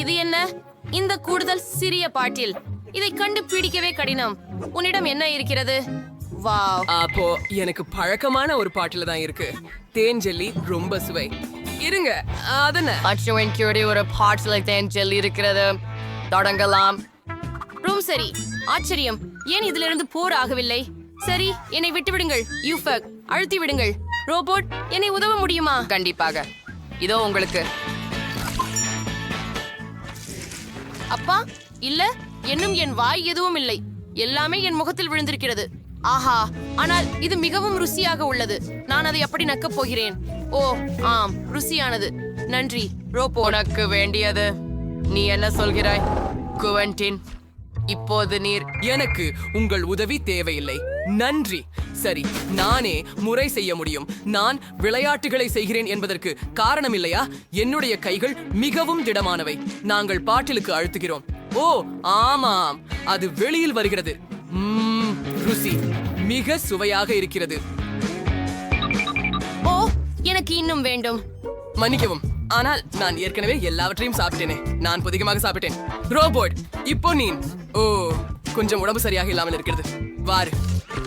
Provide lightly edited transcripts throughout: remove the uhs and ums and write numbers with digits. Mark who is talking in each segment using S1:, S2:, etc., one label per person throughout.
S1: இது என்ன? இந்த கூடுதல் சிறிய பாட்டில். இதை கண்டுபிடிக்கவே கடினம். உன்னிடம் என்ன இருக்கிறது? வாவ்,
S2: அப்போ எனக்கு பழக்கமான ஒரு பாட்டில தான் இருக்கு. தேன் ஜெல்லி ரொம்ப சுவை. இருங்க, அதன
S1: அச்சுவன் கியூடி ஒரு பாட்டில் தேன் ஜெல்லி இருக்கிறது. தொடங்கலாம். ரொம்ப சரி. ஆச்சரியம். ஏன் இதிலிருந்து போர் ஆகவில்லை? சரி, என்னை விட்டு விடுங்கள். யூஃபக், அழுத்தி விடுங்கள். ரோபோட், என்னை உதவ முடியுமா? கண்டிப்பாக. இதோ உங்களுக்கு. அப்பா, இல்ல, இன்னும் என் வாய் எதுவும் இல்லை. எல்லாமே என் முகத்தில் விழுந்திருக்கிறது. ஆஹா, ஆனால் இது மிகவும் ருசியாக உள்ளது. நான் அதை எப்படி நக்கப் போகிறேன்? ஓ ஆம், ருசியானது. நன்றி ரோபோ. உனக்கு வேண்டியது. நீ என்ன சொல்கிறாய் குவென்டின்? இப்போது நீர்.
S2: எனக்கு உங்கள் உதவி தேவையில்லை, நன்றி. சரி, நானே முறை செய்ய முடியும். நான் விளையாட்டுகளை செய்கிறேன் என்பதற்கு காரணம் இல்லையா? என்னுடைய கைகள் மிகவும் திடமானவை. நாங்கள் பாட்டிலுக்கு அழுத்துகிறோம். ஓ ஆமாம், அது வெளியில் வருகிறது. ருசி மிக சுவையாக இருக்கிறது.
S1: ஓ, எனக்கு இன்னும் வேண்டும்.
S2: மன்னிக்கவும், ஆனால் நான் ஏற்கனவே எல்லாவற்றையும் சாப்பிட்டேனே. நான் புதிகமாக சாப்பிட்டேன். ரோபோட், இப்போ நீ. ஓ, கொஞ்சம் உடம்பு சரியாக இல்லாமல் இருக்கிறது. வாரு.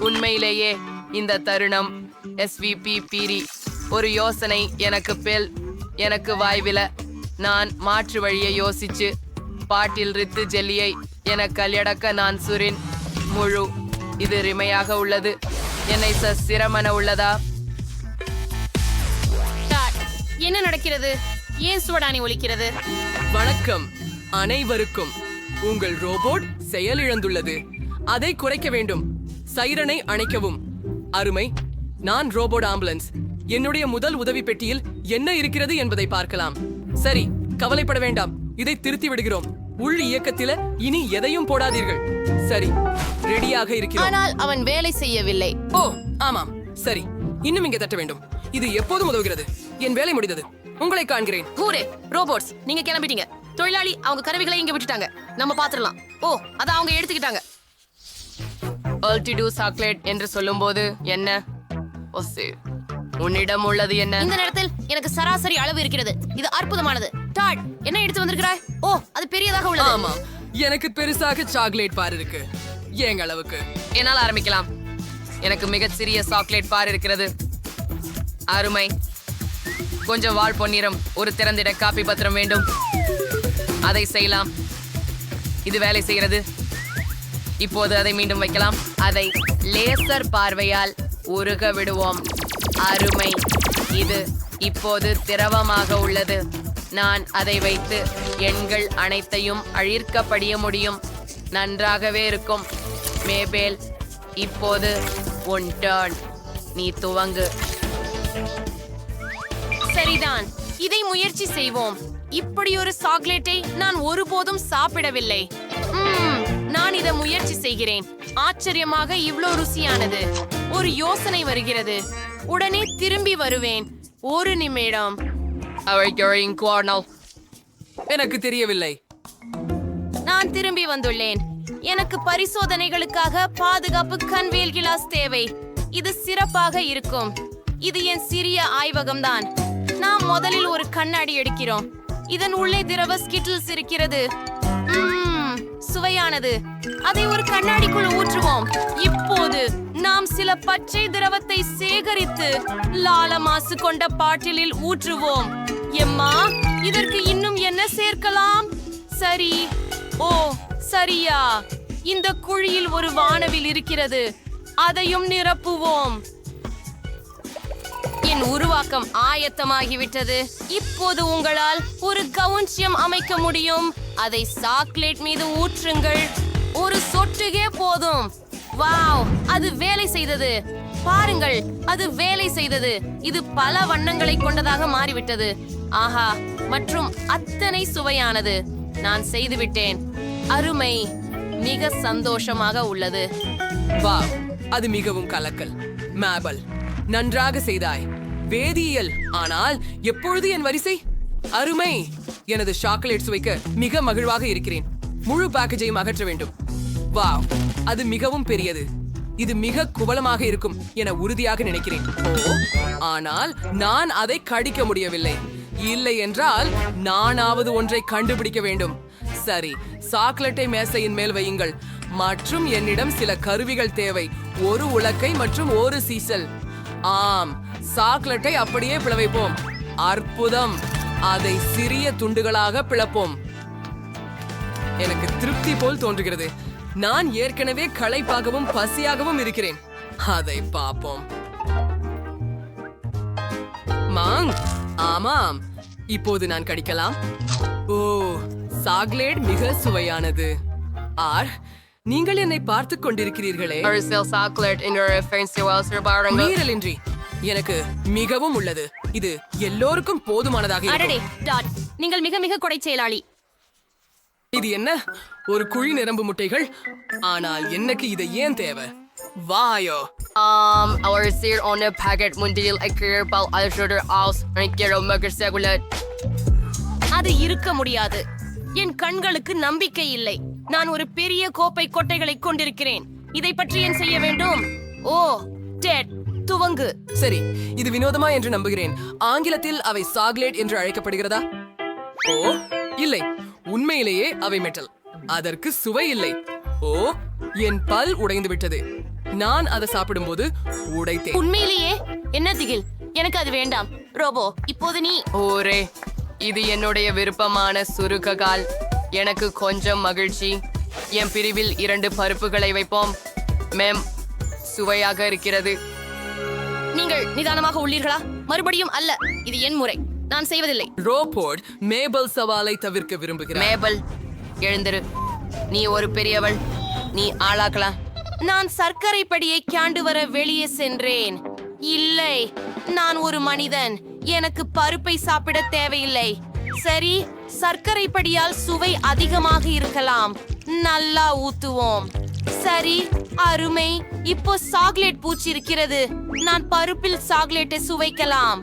S1: உண்மையிலேயே இந்த தருணம் எஸ்விபி பீரி ஒரு யோசனை எனக்கு வாய்வில. நான் மாற்று வழியை யோசிச்சு பாட்டில் ரித்து ஜெல்லியை என கல்யடக்க நான் சுரின் முழு. இது ரிமையாக உள்ளது. என்னை சிரமன உள்ளதா? என்ன நடக்கிறது? ஏன் சுவடானி ஒலிக்கிறது?
S2: வணக்கம் அனைவருக்கும். உங்கள் ரோபோட் செயலிழந்துள்ளது. அதை குறைக்க வேண்டும். சைரனை அணைக்கவும். அருமை, நான் ரோபோட் ஆம்புலன்ஸ். என்னுடைய முதல் உதவி பெட்டியில் என்ன இருக்கிறது என்பதை பார்க்கலாம். சரி, கவலைப்பட வேண்டாம். இதை திருத்தி விடுகிறோம். உள் இயக்கத்தில இனி எதையும் போடாதீர்கள். சரி, ரெடியாக இருக்கிறோம்.
S1: ஆனால் அவன் வேலை செய்யவில்லை.
S2: ஓ ஆமாம், சரி. இன்னும் இங்கே தட்ட வேண்டும். இது எப்போதும் உதவுகிறது. என் வேலை முடிந்தது. உங்களை காண்கிறேன்.
S1: ஹூரே ரோபோட்ஸ், நீங்க கிளம்பிட்டீங்க. தொழிலாளி அவங்க கருவிகளை இங்க விட்டுட்டாங்க. நம்ம பாத்துறலாம். ஓ, அத அவங்க எடுத்துக்கிட்டாங்க. அல்டிடு சாக்லேட் என்று சொல்லும்போது என்ன? ஒசே, உன்னிடம் உள்ளது என்ன? இந்த நேரத்தில் எனக்கு சராசரி அளவு இருக்கிறது. இது அற்புதமானது. டாட், என்ன எடுத்து வந்திருக்கிறாய்? ஓ, அது பெரியதாக உள்ளது.
S2: ஆமா, எனக்கு பெருசாக சாக்லேட் பார் இருக்கு. எங்க அளவுக்கு.
S1: என்னால் ஆரம்பிக்கலாம். எனக்கு மிகச் சிறிய சாக்லேட் பார் இருக்கிறது. அருமை. கொஞ்சம் வால் பொன்னிறம், ஒரு திறந்திட காப்பி பத்திரம் வேண்டும். அதை செய்யலாம். இது வேலை செய்கிறது. இப்போது அதை மீண்டும் வைக்கலாம். அதை லேசர் பார்வையால் உருக விடுவோம். அருமை. இது இப்போது திரவமாக உள்ளது. நான் அதை வைத்து எண்கள் அனைத்தையும் அழிக்க படிய முடியும். நன்றாகவே இருக்கும். மேபேல், இப்போது உன் டர்ன். நீ துவங்கு. சரிதான், இதை முயற்சி செய்வோம். இப்படி ஒரு சாக்லேட்டை நான் ஒருபோதும் சாப்பிடவில்லை. நான் இதை முயற்சி செய்கிறேன். ஆச்சரியமாக இவ்ளோ ருசியானது. ஒரு யோசனை வருகிறது. உடனே திரும்பி வருவேன். ஒரு நிமிடம்.
S2: எனக்கு தெரியவில்லை.
S1: நான் திரும்பி வந்துள்ளேன். எனக்கு பரிசோதனைகளுக்காக பாதுகாப்பு கன்வேல் கிளாஸ் தேவை. இது சிறப்பாக இருக்கும். இது என் சிறிய ஆய்வகம்தான். நாம் முதலில் ஒரு கண்ணாடி எடுக்கிறோம். இதன் உள்ளே திரவ ஸ்கிட்டில்ஸ் இருக்கிறது. சுவையானது. அதை ஒரு கண்ணாடிக்குள் ஊற்றுவோம். இப்போது நாம் சில பச்சை திரவத்தை சேகரித்து லால மாசு கொண்ட பாட்டிலில் ஊற்றுவோம். எம்மா, இதற்கு இன்னும் என்ன சேர்க்கலாம்? சரி. ஓ சரியா, இந்த குழியில் ஒரு வானவில் இருக்கிறது. அதையும் நிரப்புவோம். என் உருவாக்கம் ஆயத்தமாகிவிட்டது. இப்போது உங்களால் ஒரு கவுன்சியம் அமைக்க முடியும். அதை சாக்லேட் மீது ஊற்றுங்கள். ஒரு சொட்டுகே போதும். வாவ், அது வேலை செய்தது. பாருங்கள், அது வேலை செய்தது. இது பல வண்ணங்களை கொண்டதாக மாறிவிட்டது. ஆஹா, மற்றும் அத்தனை சுவையானது. நான் செய்துவிட்டேன். அருமை. மிக சந்தோஷமாக உள்ளது.
S2: வாவ், அது மிகவும் கலக்கல். மேபல், நன்றாக செய்தாய். வேதியியல், ஆனால் எப்பொழுது என் வரிசை? அருமை. எனது சாக்லேட் சுவைக்க மிக மகிழ்வாக இருக்கிறேன். முழு பேக்கேஜையும் அகற்ற வேண்டும். வாவ், அது மிகவும் பெரியது. இது மிக குவளமாக இருக்கும் என உறுதியாக நினைக்கிறேன். ஓ, ஆனால் நான் அதை கடிக்க முடியவில்லை. இல்லை என்றால் நானாவது ஒன்றை கண்டுபிடிக்க வேண்டும். சரி, சாக்லேட்டை மேசையின் மேல் வையுங்கள். மற்றும் என்னிடம் சில கருவிகள் தேவை. ஒரு உலக்கை மற்றும் ஒரு சீசல். ஆம், சாக்லேட்டை அப்படியே பிளவைப்போம். அற்புதம். அதை சிறிய துண்டுகளாக பிளப்போம். எனக்கு திருப்தி போல் தோன்றுகிறது. நான் ஏற்கனவே களைப்பாகவும் பசியாகவும் இருக்கிறேன். அதை பார்ப்போம். மாங், ஆமாம், இப்போது நான் கடிக்கலாம். ஓ, சாக்லேட் மிக சுவையானது. ஆர், நீங்கள் என்னை பார்த்துக் கொண்டிருக்கிறீர்களே.
S1: அரசியல் சாக்லேட் இன்னொரு ஃபேன்சி பாருங்க.
S2: மீறலின்றி எனக்கு மிகவும் உள்ளது. இது எல்லோருக்கும் போதுமானதாக இருக்கும்.
S3: அடடே டாட், நீங்கள் மிக மிக கொடை செயலாளி.
S2: இது என்ன, ஒரு குழி நிரம்பு முட்டைகள்? ஆனால் எனக்கு இது ஏன் தேவை? வாயோ.
S1: Our seer on a packet mundial acquire bal alshoder aus and get a mugger segular.
S3: அது இருக்க முடியாது. என் கண்களுக்கு நம்பிக்கை இல்லை. நான் ஒரு பெரிய கோப்பை கொட்டைகளை கொண்டிருக்கிறேன். இதை பற்றி ஏன் செய்ய வேண்டும்? ஓ, டெட், துவங்கு.
S2: சரி, இது வினோதமா என்று நம்புகிறேன். ஆங்கிலத்தில் அவை சாக்லேட் என்று அழைக்கப்படுகிறதா? ஓ, இல்லை, உண்மையிலேயே அவை மெட்டல். அதற்கு சுவை இல்லை. ஓ, என் பல் உடைந்து விட்டது. நான் அதை சாப்பிடும்போது உடைத்தேன்.
S3: உண்மையிலேயே என்ன திகில்? எனக்கு அது வேண்டாம். ரோபோ, இப்போது நீ.
S1: ஓரே, இது என்னுடைய விருப்பமான சுருக்ககால். எனக்கு கொஞ்சம் மகிழ்ச்சி. என் பிரிவில் 2 பருப்புகளை வைப்போம். மேம், சுவையாக இருக்கிறது.
S3: நீங்கள் நிதானமாக உள்ளீர்களா? மறுபடியும் அல்ல, இது என் முறை. நான் செய்வதில்லை.
S2: ரோபோட் மேபல் சவாலை தவிர்க்க விரும்புகிறேன்.
S1: மேபல், எழுந்திரு. நீ ஒரு பெரியவள். நீ ஆளாக்கலாம்.
S3: நான் சர்க்கரை படியை காண்டு வர வெளியே சென்றேன். இல்லை, நான் ஒரு மனிதன். எனக்கு பருப்பை சாப்பிட தேவையில்லை. சரி, சர்க்கரை படியால் சுவை அதிகமாக இருக்கலாம். நல்லா ஊத்துவோம். சரி, அருமை. இப்போ சாக்லேட் பூச்சி இருக்கிறது. நான் பருப்பில் சாக்லேட்டை சுவைக்கலாம்.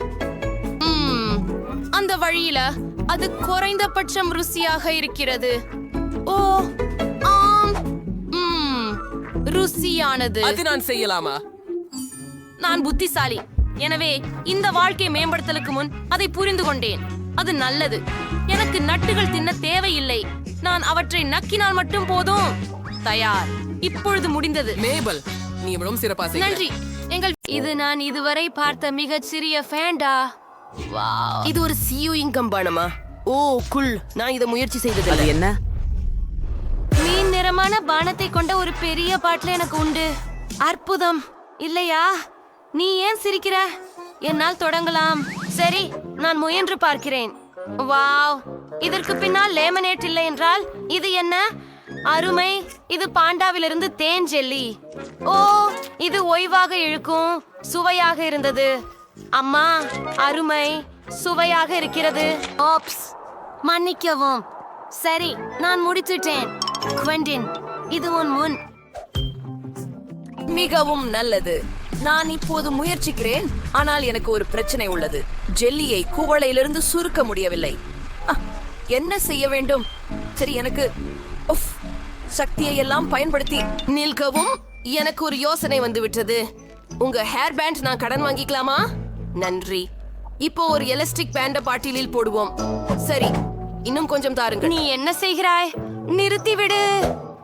S3: அந்த வழியில அது குறைந்தபட்சம் ருசியாக இருக்கிறது. ஓ, ஆம், ருசியானது.
S2: அது நான் செய்யலாமா?
S3: நான் புத்திசாலி. எனவே இந்த வாழ்க்கை மேம்படுத்தலுக்கு முன் அதை புரிந்து கொண்டேன். அது நல்லது. எனக்கு நட்டுகள் தின்ன தேவையில்லை. நான் அவற்றை நக்கினால் மட்டும் போதும். தயார். இப்பொழுது முடிந்தது.
S2: மேபல், நீ இவ்வளவு சிறப்பா செய்ய.
S3: நன்றி. இது நான் இதுவரை பார்த்த மிகச் சிறிய ஃபேண்டா.
S1: இது ஒரு சியூயிங் கம்பானமா? ஓ, குல். நான் இதை முயற்சி செய்தது.
S4: அது என்ன?
S3: மீன் நிறமான பானத்தை கொண்ட ஒரு பெரிய பாட்டில் எனக்கு உண்டு. அற்புதம் இல்லையா? நீ ஏன் சிரிக்கிற? என்னால் தொடங்கலாம். சரி, நான் முயன்று பார்க்கிறேன். வாவ், இதற்கு பின்னால் லேமனேட் இல்லை என்றால் இது என்ன? அருமை. இது பாண்டாவிலிருந்து தேன் ஜெல்லி. ஓ, இது ஓய்வாக இழுக்கும். சுவையாக இருந்தது. அம்மா, அருமை. சுவையாக இருக்கிறது. ஓப்ஸ், மன்னிக்கவும். சரி, நான் முடித்துட்டேன். குவெண்டின், இது உன் முன்.
S4: மிகவும் நல்லது. நான் இப்போது முயற்சிக்கிறேன். ஆனால் எனக்கு ஒரு பிரச்சனை உள்ளது. ஜெல்லியை குவளையிலிருந்து சுருக்க முடியவில்லை. என்ன செய்ய வேண்டும்? சரி, எனக்கு சக்தியை எல்லாம் பயன்படுத்தி
S3: நில்கவும். எனக்கு ஒரு யோசனை வந்து விட்டது. உங்க ஹேர் பேண்ட் நான் கடன் வாங்கிக்கலாமா? நன்றி. இப்போ ஒரு எலாஸ்டிக் பேண்ட பாட்டிலில் போடுவோம். சரி, இன்னும் கொஞ்சம் தாருங்கள். நீ என்ன செய்கிறாய்? நிறுத்திவிடு.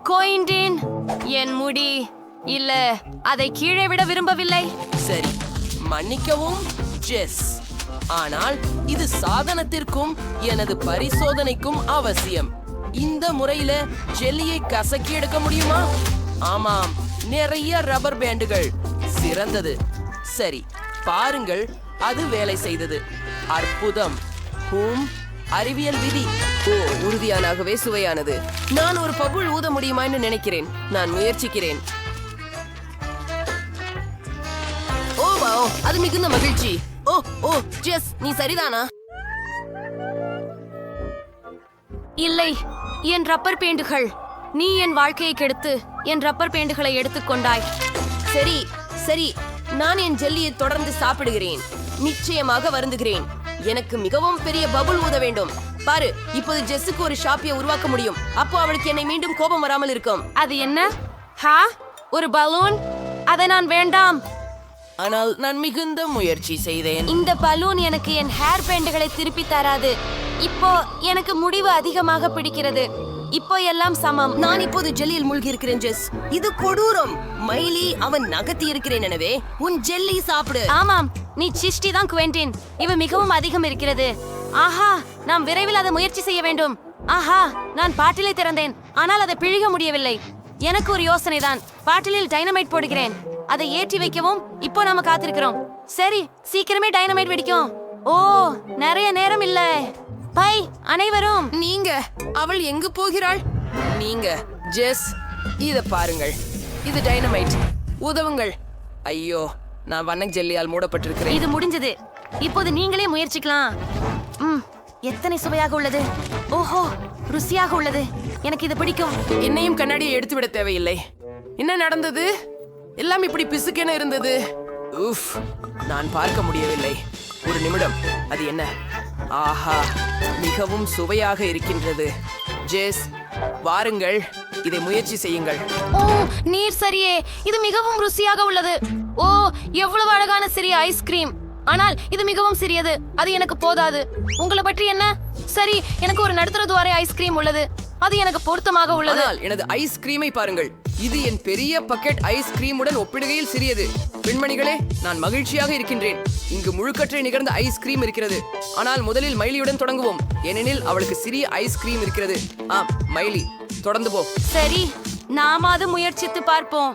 S3: கோயின்டின், என் முடி. இல்ல, அதை கீழே விட விரும்பவில்லை.
S2: சரி, மன்னிக்கவும் ஜெஸ். ஆனால் இது சாதனத்திற்கும் எனது பரிசோதனைக்கும் அவசியம். இந்த முறையில ஜெல்லியை கசக்கி எடுக்க முடியுமா? ஆமாம், நிறைய ரப்பர் பேண்டுகள். சிறந்தது. சரி, பாருங்கள், அது வேலை செய்தது. அற்புதம். அறிவியல் விதி.
S1: ஓ, உறுதியானாகவே சுவையானது. நான் ஒரு பபுள் ஊத முடியுமான்னு நினைக்கிறேன். நான் முயற்சிக்கிறேன். ஓ வாவ், அது மிகுந்த மகிழ்ச்சி. ஓ ஓ ஜெஸ், நீ சரிதானா?
S3: இல்லை, என் ரப்பர் பேண்டுகள். நீ என் வாழ்க்கையை கெடுத்து என் ரப்பர் பேண்டுகளை எடுத்துக்கொண்டாய்.
S1: சரி சரி, நான் என் ஜெல்லியை தொடர்ந்து சாப்பிடுகிறேன். நிச்சயமாக வருந்துகிறேன். எனக்கு மிகவும் பெரிய பபுள் ஊத வேண்டும். பாரு, இப்போது ஜெஸ்ஸுக்கு ஒரு ஷாப்பியை உருவாக்க முடியும். அப்போ அவளுக்கு என்னை மீண்டும் கோபம் வராமல் இருக்கும்.
S3: அது என்ன? ஹா, ஒரு பலூன்? அதை நான் வேண்டாம்.
S2: ஆனால் நான் மிகுந்த முயற்சி செய்தேன்.
S3: இந்த பலூன் எனக்கு என் ஹேர் பேண்டுகளை திருப்பி தராது. இப்போ எனக்கு முடிவு அதிகமாக பிடிக்கிறது. இப்போ எல்லாம் சமம்.
S5: நான் இப்போது ஜெல்லியில் மூழ்கி இருக்கிறேன் ஜெஸ். இது கொடூரம். மைலி, அவன் நகர்த்தி இருக்கிறேன். எனவே உன் ஜெல்லி சாப்பிடு.
S3: ஆமாம், நீ சிஷ்டி தான் குவென்டின். இவ மிகவும் அதிகம் இருக்கிறது. ஆஹா, நாம் விரைவில் அதை முயற்சி செய்ய வேண்டும். ஆஹா, நான் பாட்டிலை திறந்தேன், ஆனால் அதை பிழிய முடியவில்லை. எனக்கு ஒரு யோசனை தான். பாட்டிலில் டைனமைட் போடுகிறேன். அதை ஏற்றி வைக்கவும். இப்போ நாம காத்திருக்கிறோம். சரி, சீக்கிரமே டைனமைட் வெடிக்கும். ஓ, நிறைய நேரம் இல்ல. பை அனைவரும்.
S2: நீங்க அவள் எங்கு போகிறாள்? நீங்க ஜெஸ், இத பாருங்கள். இது டைனமைட். உதவுங்கள். ஐயோ, நான் வண்ண ஜெல்லியால் மூடப்பட்டிருக்கிறேன்.
S3: இது முடிஞ்சது. இப்போது நீங்களே முயற்சிக்கலாம். எத்தனை சுவையாக உள்ளது. ஓஹோ, ருசியாக உள்ளது. எனக்கு இது பிடிக்கும்.
S2: என்னையும் கண்ணாடியை எடுத்து விட தேவையில்லை. என்ன நடந்தது? எல்லாம் இப்படி பிசுக்கென இருந்தது. உஃப், நான் பார்க்க முடியவில்லை. ஒரு நிமிடம். அது என்ன? ஆஹா, மிகவும் சுவையாக இருக்கின்றது. ஜெஸ், வாருங்கள், இதை முயற்சி செய்யுங்கள்.
S3: ஓ, நீர் சரியே. இது மிகவும் ருசியாக உள்ளது. ஓ, எவ்வளவு அழகான சிறிய ஐஸ்கிரீம். ஆனால் இது மிகவும் சிறியது. அது எனக்கு போதாது. உங்களை பற்றி என்ன? சரி, எனக்கு ஒரு நடுத்தர துவாரை ஐஸ்கிரீம் உள்ளது. அது எனக்கு பொருத்தமாக உள்ளது.
S2: ஆனால் எனது ஐஸ்கிரீமை பாருங்கள். இது என் பெரிய பக்கெட் ஐஸ்கிரீமுடன் ஒப்பிடுகையில் சிறியது. பெண்மணிகளே, நான் மகிழ்ச்சியாக இருக்கின்றேன். இங்கு முழுக்கற்றை நிகழ்ந்த ஐஸ்கிரீம் இருக்கிறது. ஆனால் முதலில் மைலியுடன் தொடங்குவோம், ஏனெனில் அவளுக்கு சிறிய ஐஸ்கிரீம் இருக்கிறது. மைலி, தொடர்ந்து போ.
S3: சரி, நாம அது முயற்சித்து பார்ப்போம்.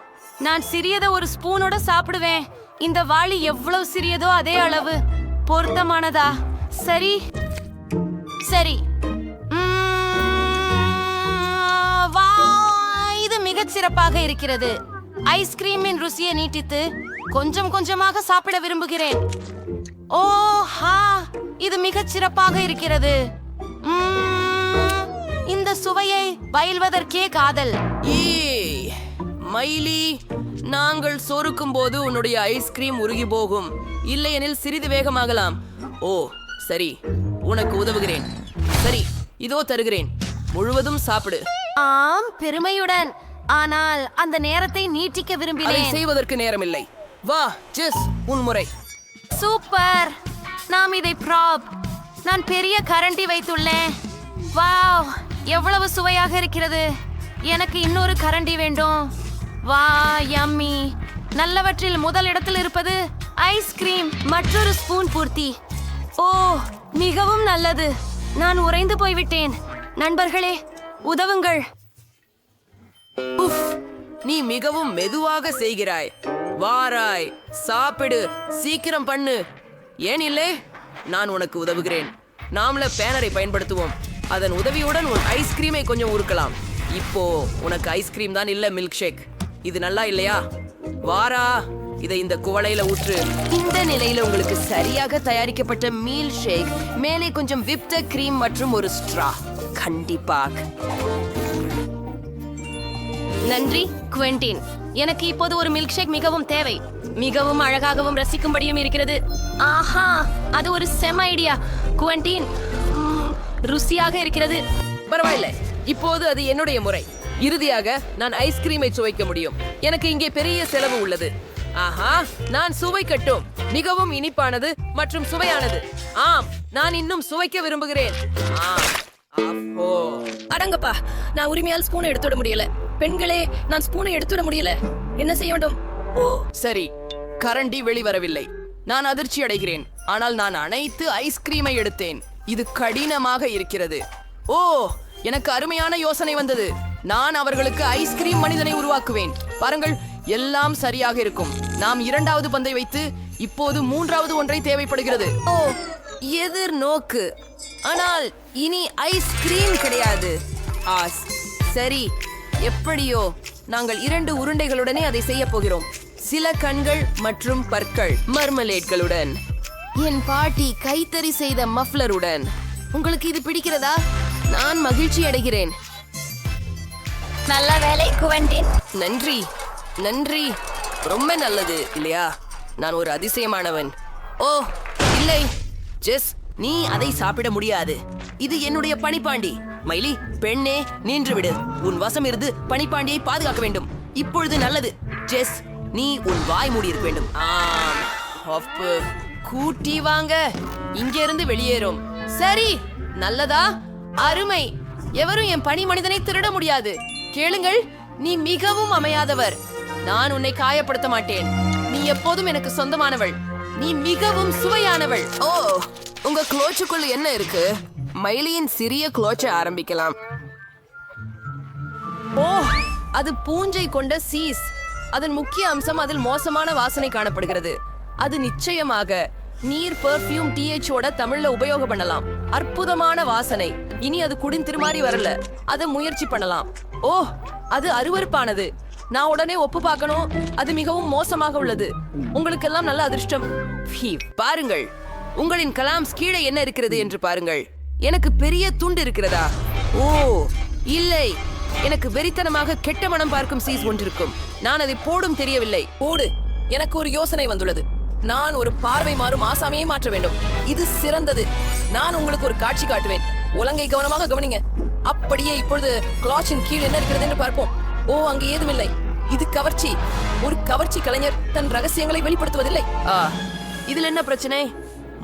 S3: நான் சிறியதை ஒரு ஸ்பூனோட சாப்பிடுவேன். இந்த வாளி எவ்வளவு சிறியதோ அதே அளவு. பொருத்தமானதா? சரி சரி. வா, இது மிகச் சிறப்பாக இருக்கிறது. ஐஸ்கிரீமின் ருசியை நீட்டித்து கொஞ்சம் கொஞ்சமாக சாப்பிட விரும்புகிறேன். ஓ ஹா, இது மிகச் சிறப்பாக இருக்கிறது. இந்த சுவையை பயில்வதற்கே காதல்.
S2: ஏய் மைலி, நாங்கள் சொருக்கும் போது உன்னுடைய ஐஸ்கிரீம் உருகி போகும். இல்லையெனில் சிறிது வேகமாகலாம். ஓ சரி, உனக்கு உதவுகிறேன். சரி, இதோ தருகிறேன். முழுவதும் சாப்பிடு.
S3: ஆம், பெருமையுடன். ஆனால் அந்த நேரத்தை நீட்டிக்க
S2: அதை
S3: விரும்பினேன்.
S2: செய்வதற்கு நேரமில்லை. வா ஜெஸ், உன் முறை.
S3: சூப்பர். நாம் இதை ப்ராப். நான் பெரிய கரண்டி வைத்துள்ளேன். வாவ், எவ்வளவு சுவையாக இருக்கிறது. எனக்கு இன்னொரு கரண்டி வேண்டும். வா, யம்மி. நல்லவற்றில் முதல் இடத்தில் இருப்பது ஐஸ்கிரீம். மற்றொரு ஸ்பூன் பூர்த்தி. ஓ, மிகவும் நல்லது. நான் உறைந்து போய்விட்டேன். நண்பர்களே, உதவுங்கள்.
S2: உஃப், நீ மிகவும் மெதுவாக செய்கிறாய். வாராய், சாப்பிடு, சீக்கிரம் பண்ணு. ஏன் இல்லை? நான் உனக்கு உதவுகிறேன். நாமள பேனரை பயன்படுத்துவோம். அதன் உதவியுடன் உன் ஐஸ்கிரீமை கொஞ்சம் உருக்கலாம். இப்போ உனக்கு ஐஸ்கிரீம் தான் இல்ல, மில்க் ஷேக். இது நல்லா இல்லையா? வாரா, இதை இந்த குவளையில ஊற்று.
S5: இந்த நிலையில உங்களுக்கு சரியாக தயாரிக்கப்பட்ட மீல் ஷேக், மேலே கொஞ்சம் விப்ட கிரீம் மற்றும் ஒரு ஸ்ட்ரா. கண்டிப்பாக.
S3: நன்றி குவென்டின். எனக்கு இப்போது ஒரு மில்க் ஷேக் மிகவும் தேவை. மிகவும் அழகாகவும் ரசிக்கும்படியும் இருக்கிறது. ஆஹா, அது ஒரு செம ஐடியா குவென்டின். ருசியாக இருக்கிறது.
S2: பரவாயில்லை, இப்போது அது என்னுடைய முறை. இறுதியாக நான் ஐஸ்கிரீமை சுவைக்க முடியும். எனக்கு இங்கே பெரிய செலவு உள்ளது. ஆஹா, நான் சுவைக்கட்டும். மிகவும் இனிப்பானது மற்றும் சுவையானது. ஆம், நான் இன்னும் சுவைக்க விரும்புகிறேன்.
S4: அடங்கப்பா, நான் உரிமையால் ஸ்பூனை எடுத்துட முடியல. பெண்களே, நான் ஸ்பூனை எடுத்துட முடியல. என்ன செய்ய வேண்டும்? ஓ
S2: சரி, கரண்டி வெளிவரவில்லை. நான் அதிர்ச்சி அடைகிறேன். ஆனால் நான் அனைத்து ஐஸ்கிரீமை எடுத்தேன். இது கடினமாக இருக்கிறது. ஓ, எனக்கு அருமையான யோசனை வந்தது. நான் அவர்களுக்கு ஐஸ்கிரீம் மனிதனை உருவாக்குவேன். பாருங்கள், எல்லாம் சரியாக இருக்கும். நாம் இரண்டாவது பந்தை வைத்து இப்போது மூன்றாவது ஒன்றை தேவைப்படுகிறது.
S5: ஓ, எதிர்நோக்கு. ஆனால் இனி ஐஸ்கிரீம் கிடையாது.
S2: சரி, எப்படியோ நாங்கள் 2 உருண்டைகளுடனே அதை செய்ய போகிறோம். சில கண்கள் மற்றும் பற்கள், மர்மலேட்களுடன். என் பாட்டி கைத்தறி செய்த மஃப்லருடன். உங்களுக்கு இது பிடிக்கிறதா? நான் மகிழ்ச்சி அடைகிறேன்.
S3: நல்ல வேலை குவென்டின்.
S2: நன்றி நன்றி, ரொம்ப நல்லது இல்லையா? நான் ஒரு அதிசயமானவன். ஓ இல்லை ஜெஸ், நீ அதை சாப்பிட முடியாது. இது என்னுடைய பனிப்பாண்டி. மைலி, பெண்ணே, நின்று விடு. உன் வசம் இருந்து பனிப்பாண்டியை பாதுகாக்க வேண்டும். இப்பொழுது நல்லது. ஜெஸ்,
S5: நீ உன் வாய் மூடி இருக்க வேண்டும். ஆம். அப்பு. கூட்டி வாங்க. இங்க இருந்து வெளியேறும். சரி, நல்லதா? அருமை. எவரும் என் பணி மனிதனை திருட முடியாது. கேளுங்கள், நீ மிகவும் அமையாதவர். நான் உன்னை காயப்படுத்த மாட்டேன். நீ எப்போதும் எனக்கு சொந்தமானவள். நீ மிகவும் சுவையானவள். ஓ, உங்க குளோச்சுக்குள்ள என்ன இருக்கு? மைலியின் சிறிய குளோச்சை ஆரம்பிக்கலாம். ஓ, அது பூஞ்சை கொண்ட சீஸ். அதன் முக்கிய அம்சம் அதில் மோசமான வாசனை காணப்படுகிறது. அது நிச்சயமாக நீர் பெர்ஃப்யூம் THஓட தமிழ்ல உபயோகம் பண்ணலாம். அற்புதமான வாசனை. இனி அது திருமாறி வரல. அதை முயற்சி பண்ணலாம். ஓ, அது அருவருப்பானது. நான் உடனே ஒப்பு பார்க்கணும். அது மிகவும் மோசமாக உள்ளது. உங்களுக்கெல்லாம் நல்ல அதிர்ஷ்டம். பாருங்கள், உங்களின் கலாம்ஸ் கீழே என்ன இருக்கிறது என்று பாருங்கள். எனக்கு பெரிய துண்டு இருக்கிறதா? ஓ இல்லை, எனக்கு வெறித்தனமாக கெட்ட மனம் பார்க்கும் சீஸ் ஒன்றிருக்கும். நான் அதை போடும் தெரியவில்லை.
S4: போடு. எனக்கு ஒரு யோசனை வந்துள்ளது. நான் ஒரு பார்வை மாறும் ஆசாமியை மாற்ற வேண்டும். இது சிறந்தது. நான் உங்களுக்கு ஒரு காட்சி காட்டுவேன். உலங்கை கவனமாக கவனிங்க. அப்படியே இப்பொழுது கிளாச்சின் கீழ் என்ன இருக்கிறது என்று பார்ப்போம். ஓ, அங்கு ஏதுமில்லை. இது கவர்ச்சி. ஒரு கவர்ச்சி கலைஞர் தன் ரகசியங்களை வெளிப்படுத்துவதில்லை.
S5: இதில் என்ன பிரச்சனை?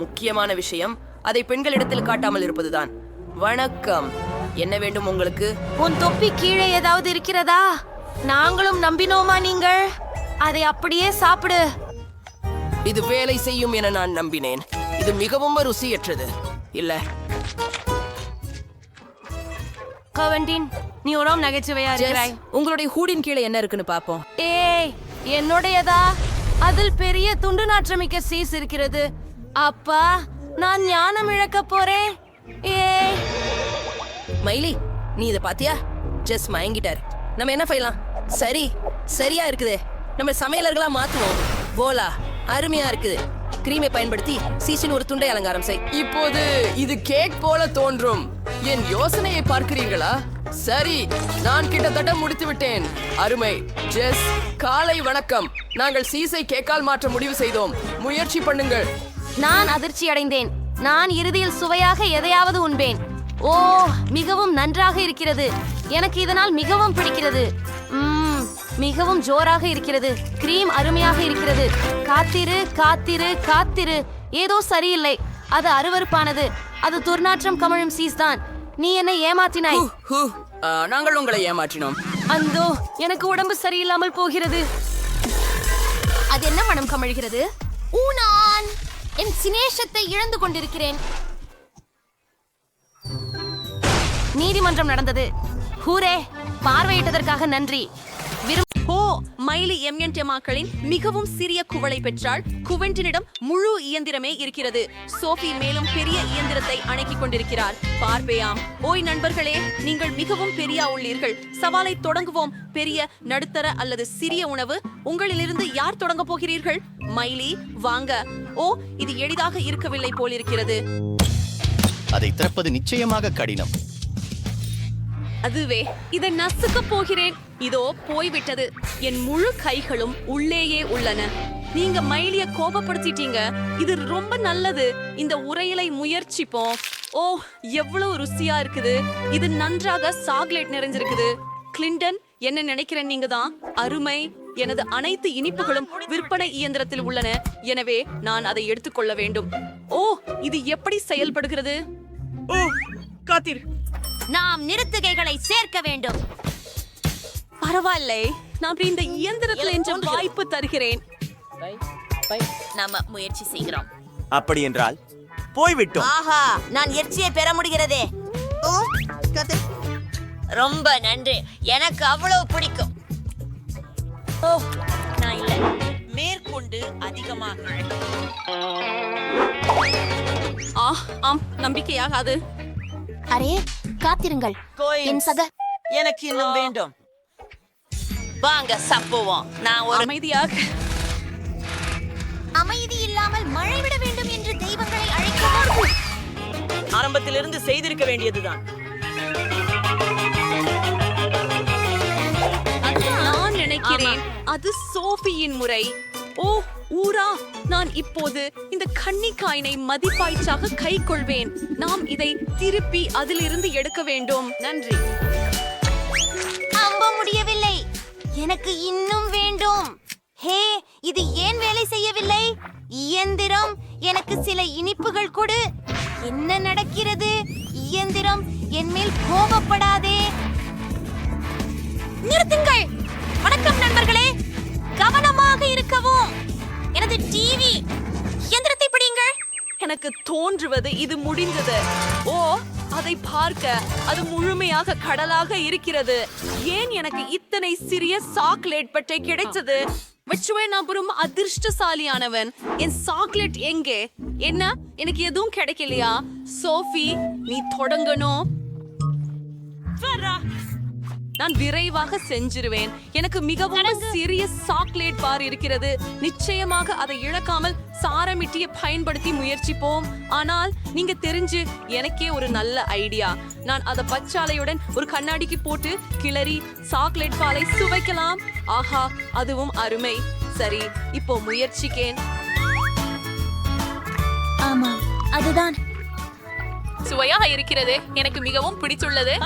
S5: முக்கியமான விஷயம் அதை பெண்களிடத்தில் காட்டாமல் இருப்பதுதான். வணக்கம், என்ன வேண்டும் உங்களுக்கு?
S3: உன் தொப்பி கீழே ஏதாவது இருக்கிறதா? நாங்களும் நம்பினோமா நீங்கள்? அதை அப்படியே சாப்பிடு.
S5: இது வேலை செய்யும் என நான் நம்பினேன். இது மிகவும் ருசியற்றது. இல்ல
S3: கவண்டின், நீ உரம் நகைச்சுவையா இருக்கிறாய்.
S5: உங்களுடைய ஹூடின் கீழே என்ன இருக்குன்னு பாப்போம்.
S3: ஏய், என்னுடையதா? அதில் பெரிய துண்டு நாற்றமிக்க சீஸ் இருக்கிறது. அப்பா, நான் ஞானம் இழக்க போறேன். ஏய்
S5: மைலி, நீ இத பாத்தியா? ஜெஸ் மயங்கிட்டார். நம்ம என்ன செய்யலாம்? சரியா இருக்குதே. நம்ம சமையலர்களா மாத்துவோம். போலா, அருமையா இருக்குது. கிரீமை பயன்படுத்தி சீசின் ஒரு துண்டை அலங்காரம் செய்.
S2: இப்போது இது கேக் போல தோன்றும். என் யோசனையை பார்க்கிறீங்களா? சரி, நான் கிட்டத்தட்ட முடித்து விட்டேன். அருமை. ஜெஸ், காலை வணக்கம். நாங்கள் சீஸை கேக்கால் மாற்ற முடிவு செய்தோம். முயற்சி பண்ணுங்கள்.
S3: நான் அதிர்ச்சி அடைந்தேன். நான் இறுதியில் சுவையாக எதையாவது உண்பேன். ஓ, மிகவும் நன்றாக இருக்கிறது. எனக்கு இதனால் மிகவும் பிடிக்கிறது. மிகவும் ஜோராக இருக்கிறது. கிரீம் அருமையாக இருக்கிறது. காத்திரு காத்திரு காத்திரு. ஏதோ சரியில்லை. அது அருவருப்பானது. அது துர்நாற்றம் கமழும் சீஸ் தான். நீ என்னை ஏமாற்றினாய்.
S2: நாங்கள் உங்களை ஏமாற்றினோம்.
S3: அந்தோ, எனக்கு உடம்பு சரியில்லாமல் போகிறது.
S6: அது என்ன மனம் கமழ்கிறது? நான் என் சினேஷத்தை இழந்து கொண்டிருக்கிறேன்.
S3: நீதிமன்றம் நடந்தது. ஹூரே, பார்வையிட்டதற்காக நன்றி.
S7: ஓ, மைலி எம்என்டெமாக்களின் மிகவும் சிறிய குவளை பெற்றால் குவென்டினிடம் முழு இயந்திரமே இருக்கிறது. சோஃபி மேலும் பெரிய இயந்திரத்தை அடக்கிக் கொண்டிருக்கிறார். பார்ப்பேயாம். ஓய் நண்பர்களே, நீங்கள் மிகவும் பெரிய உள்ளீர்கள். சவாலை தொடங்குவோம். பெரிய, நடுத்தர அல்லது சிறிய உணவு. உங்களிலிருந்து யார் தொடங்க போகிறீர்கள்? மைலி, வாங்க. ஓ, இது எளிதாக இருக்கவில்லை போலிருக்கிறது.
S8: அதை திறப்பது நிச்சயமாக கடினம்.
S7: அதுவே, இதை நசுக்க போகிறேன். இதோ போய்விட்டது. என் முழு கைகளும் உள்ளேயே உள்ளன. நீங்க மைலிய கோபப்படுத்திட்டீங்க. இது ரொம்ப நல்லது. இந்த உரையிலை முயற்சிப்போம். ஓ, எவ்வளவு ருசியா இருக்குது. இது நன்றாக சாக்லேட் நிறைஞ்சிருக்குது. கிளின்டன், என்ன நினைக்கிறேன் நீங்க தான்? அருமை. எனது அனைத்து இனிப்புகளும் விற்பனை இயந்திரத்தில் உள்ளன. எனவே நான் அதை எடுத்துக்கொள்ள வேண்டும். ஓ, இது எப்படி செயல்படுகிறது?
S2: ஓ, காத்திர்.
S6: நாம் நிறுத்துகைகளை சேர்க்க வேண்டும்.
S7: பரவாயில்லை, நான் இந்த இயந்திரத்தில் என்ற வாய்ப்பு தருகிறேன்.
S6: நாம முயற்சி செய்கிறோம்.
S9: அப்படி என்றால் போய்விட்டோம்.
S6: ஆஹா, நான் எச்சியை பெற முடிகிறதே. ரொம்ப நன்றி. எனக்கு அவ்வளவு பிடிக்கும். ஓ, நான் இல்லை. மேற்கொண்டு அதிகமாக.
S7: ஆம், நம்பிக்கையாகாது.
S6: அரே, காத்திருங்கள். என் சக
S9: எனக்கு இன்னும் வேண்டும்.
S6: வாங்க சப்புவோம். நான் ஒரு
S7: அமைதியாக.
S6: அமைதி இல்லாமல் மழை விட வேண்டும் என்று தெய்வங்களை அழைக்கிறார்கள்.
S9: ஆரம்பத்திலிருந்து செய்திருக்க வேண்டியதுதான்.
S7: நான் நினைக்கிறேன் அது சோஃபியின் முறை. ஓ, ஊரா, நான் இப்போது இந்த கன்னிக்காயினை மதிப்பாய்ச்சாக கை கொள்வேன். நாம் இதை திருப்பி அதிலிருந்து எடுக்க வேண்டும். நன்றி.
S6: நம்ப முடியவில்லை. எனக்கு இன்னும் வேண்டும். ஹே, இது ஏன் வேலை செய்யவில்லை? இயந்திரம், எனக்கு சில இனிப்புகள் கொடு. என்ன நடக்கிறது? இயந்திரம், என் மேல் கோபப்படாதே. நிறுத்துங்கள். வணக்கம் நண்பர்களே, கவனமாக இருக்கவும். எனது டிவி. இயந்திரத்தை பிடியுங்கள்.
S7: எனக்கு தோன்றுவது இது முடிந்தது. ஓ, அதை பார்க்க அது முழுமையாக கடலாக இருக்கிறது. ஏன் எனக்கு இத்தனை சிறிய சாக்லேட் பட்டை கிடைத்தது? நான் அதிர்ஷ்டசாலியானவன். என் சாக்லேட் எங்கே? என்ன, எனக்கு எதுவும் கிடைக்கலையா? சோஃபி, நீ தொடங்கணும். நான் விரைவாக செஞ்சிருவேன். எனக்கு மிகவும் சிறிய சாக்லேட் பார் இருக்கிறது. நிச்சயமாக அதை இழக்காமல் சாரமிட்டியை பயன்படுத்தி முயற்சிப்போம். ஆனால் நீங்க தெரிஞ்சு எனக்கே ஒரு நல்ல ஐடியா. நான் அதை பச்சாலையுடன் ஒரு கண்ணாடிக்கு போட்டு கிளறி சாக்லேட் பாலை சுவைக்கலாம். ஆஹா, அதுவும் அருமை. சரி, இப்போ முயற்சிக்கேன்.
S6: ஆமா, அதுதான்.
S7: சுவையாக இருக்கிறது. எனக்கு மிகவும் பிடித்துள்ளது.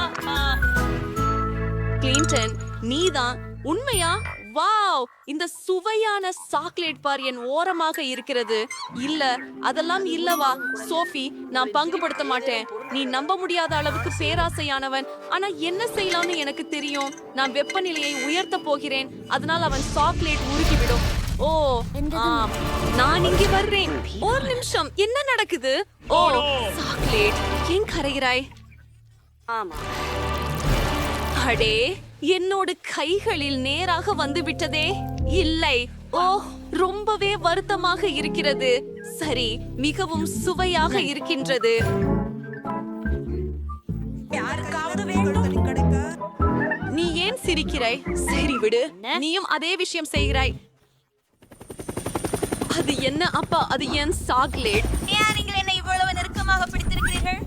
S7: கிளின்டன், நீதான் உண்மையா? வாவ், இந்த சுவையான சாக்லேட் பார் என் ஓரமாக இருக்கிறது. இல்ல, அதெல்லாம் இல்லவா? சோஃபி, நான் பங்குபடுத்த மாட்டேன். நீ நம்ப முடியாத அளவுக்கு பேராசையானவன். ஆனா என்ன செய்யலாம்னு எனக்கு தெரியும். நான் வெப்பநிலையை உயர்த்த போகிறேன். அதனால் அவன் சாக்லேட் உருகிவிடும். ஓ ஆம், நான் இங்கே வர்றேன். ஒரு நிமிஷம், என்ன நடக்குது? ஓ, சாக்லேட் ஏன் கரைகிறாய்? ஆமா, அடே, என்னோட கைகளில் நேராக வந்து விட்டதே. இல்லை, ஓ, ரொம்பவே வருத்தமாக இருக்கிறது. சரி, மிகவும் சுவையாக இருக்கின்றது. நீ ஏன் சிரிக்கிறாய்? சரி விடு, நீயும் அதே விஷயம் செய்கிறாய். அது என்ன அப்பா? அது என் சாக்லேட்.
S6: ஏன் நீங்கள் என்னை இவ்வளவு நெருக்கமாக பிடித்திருக்கிறீர்கள்?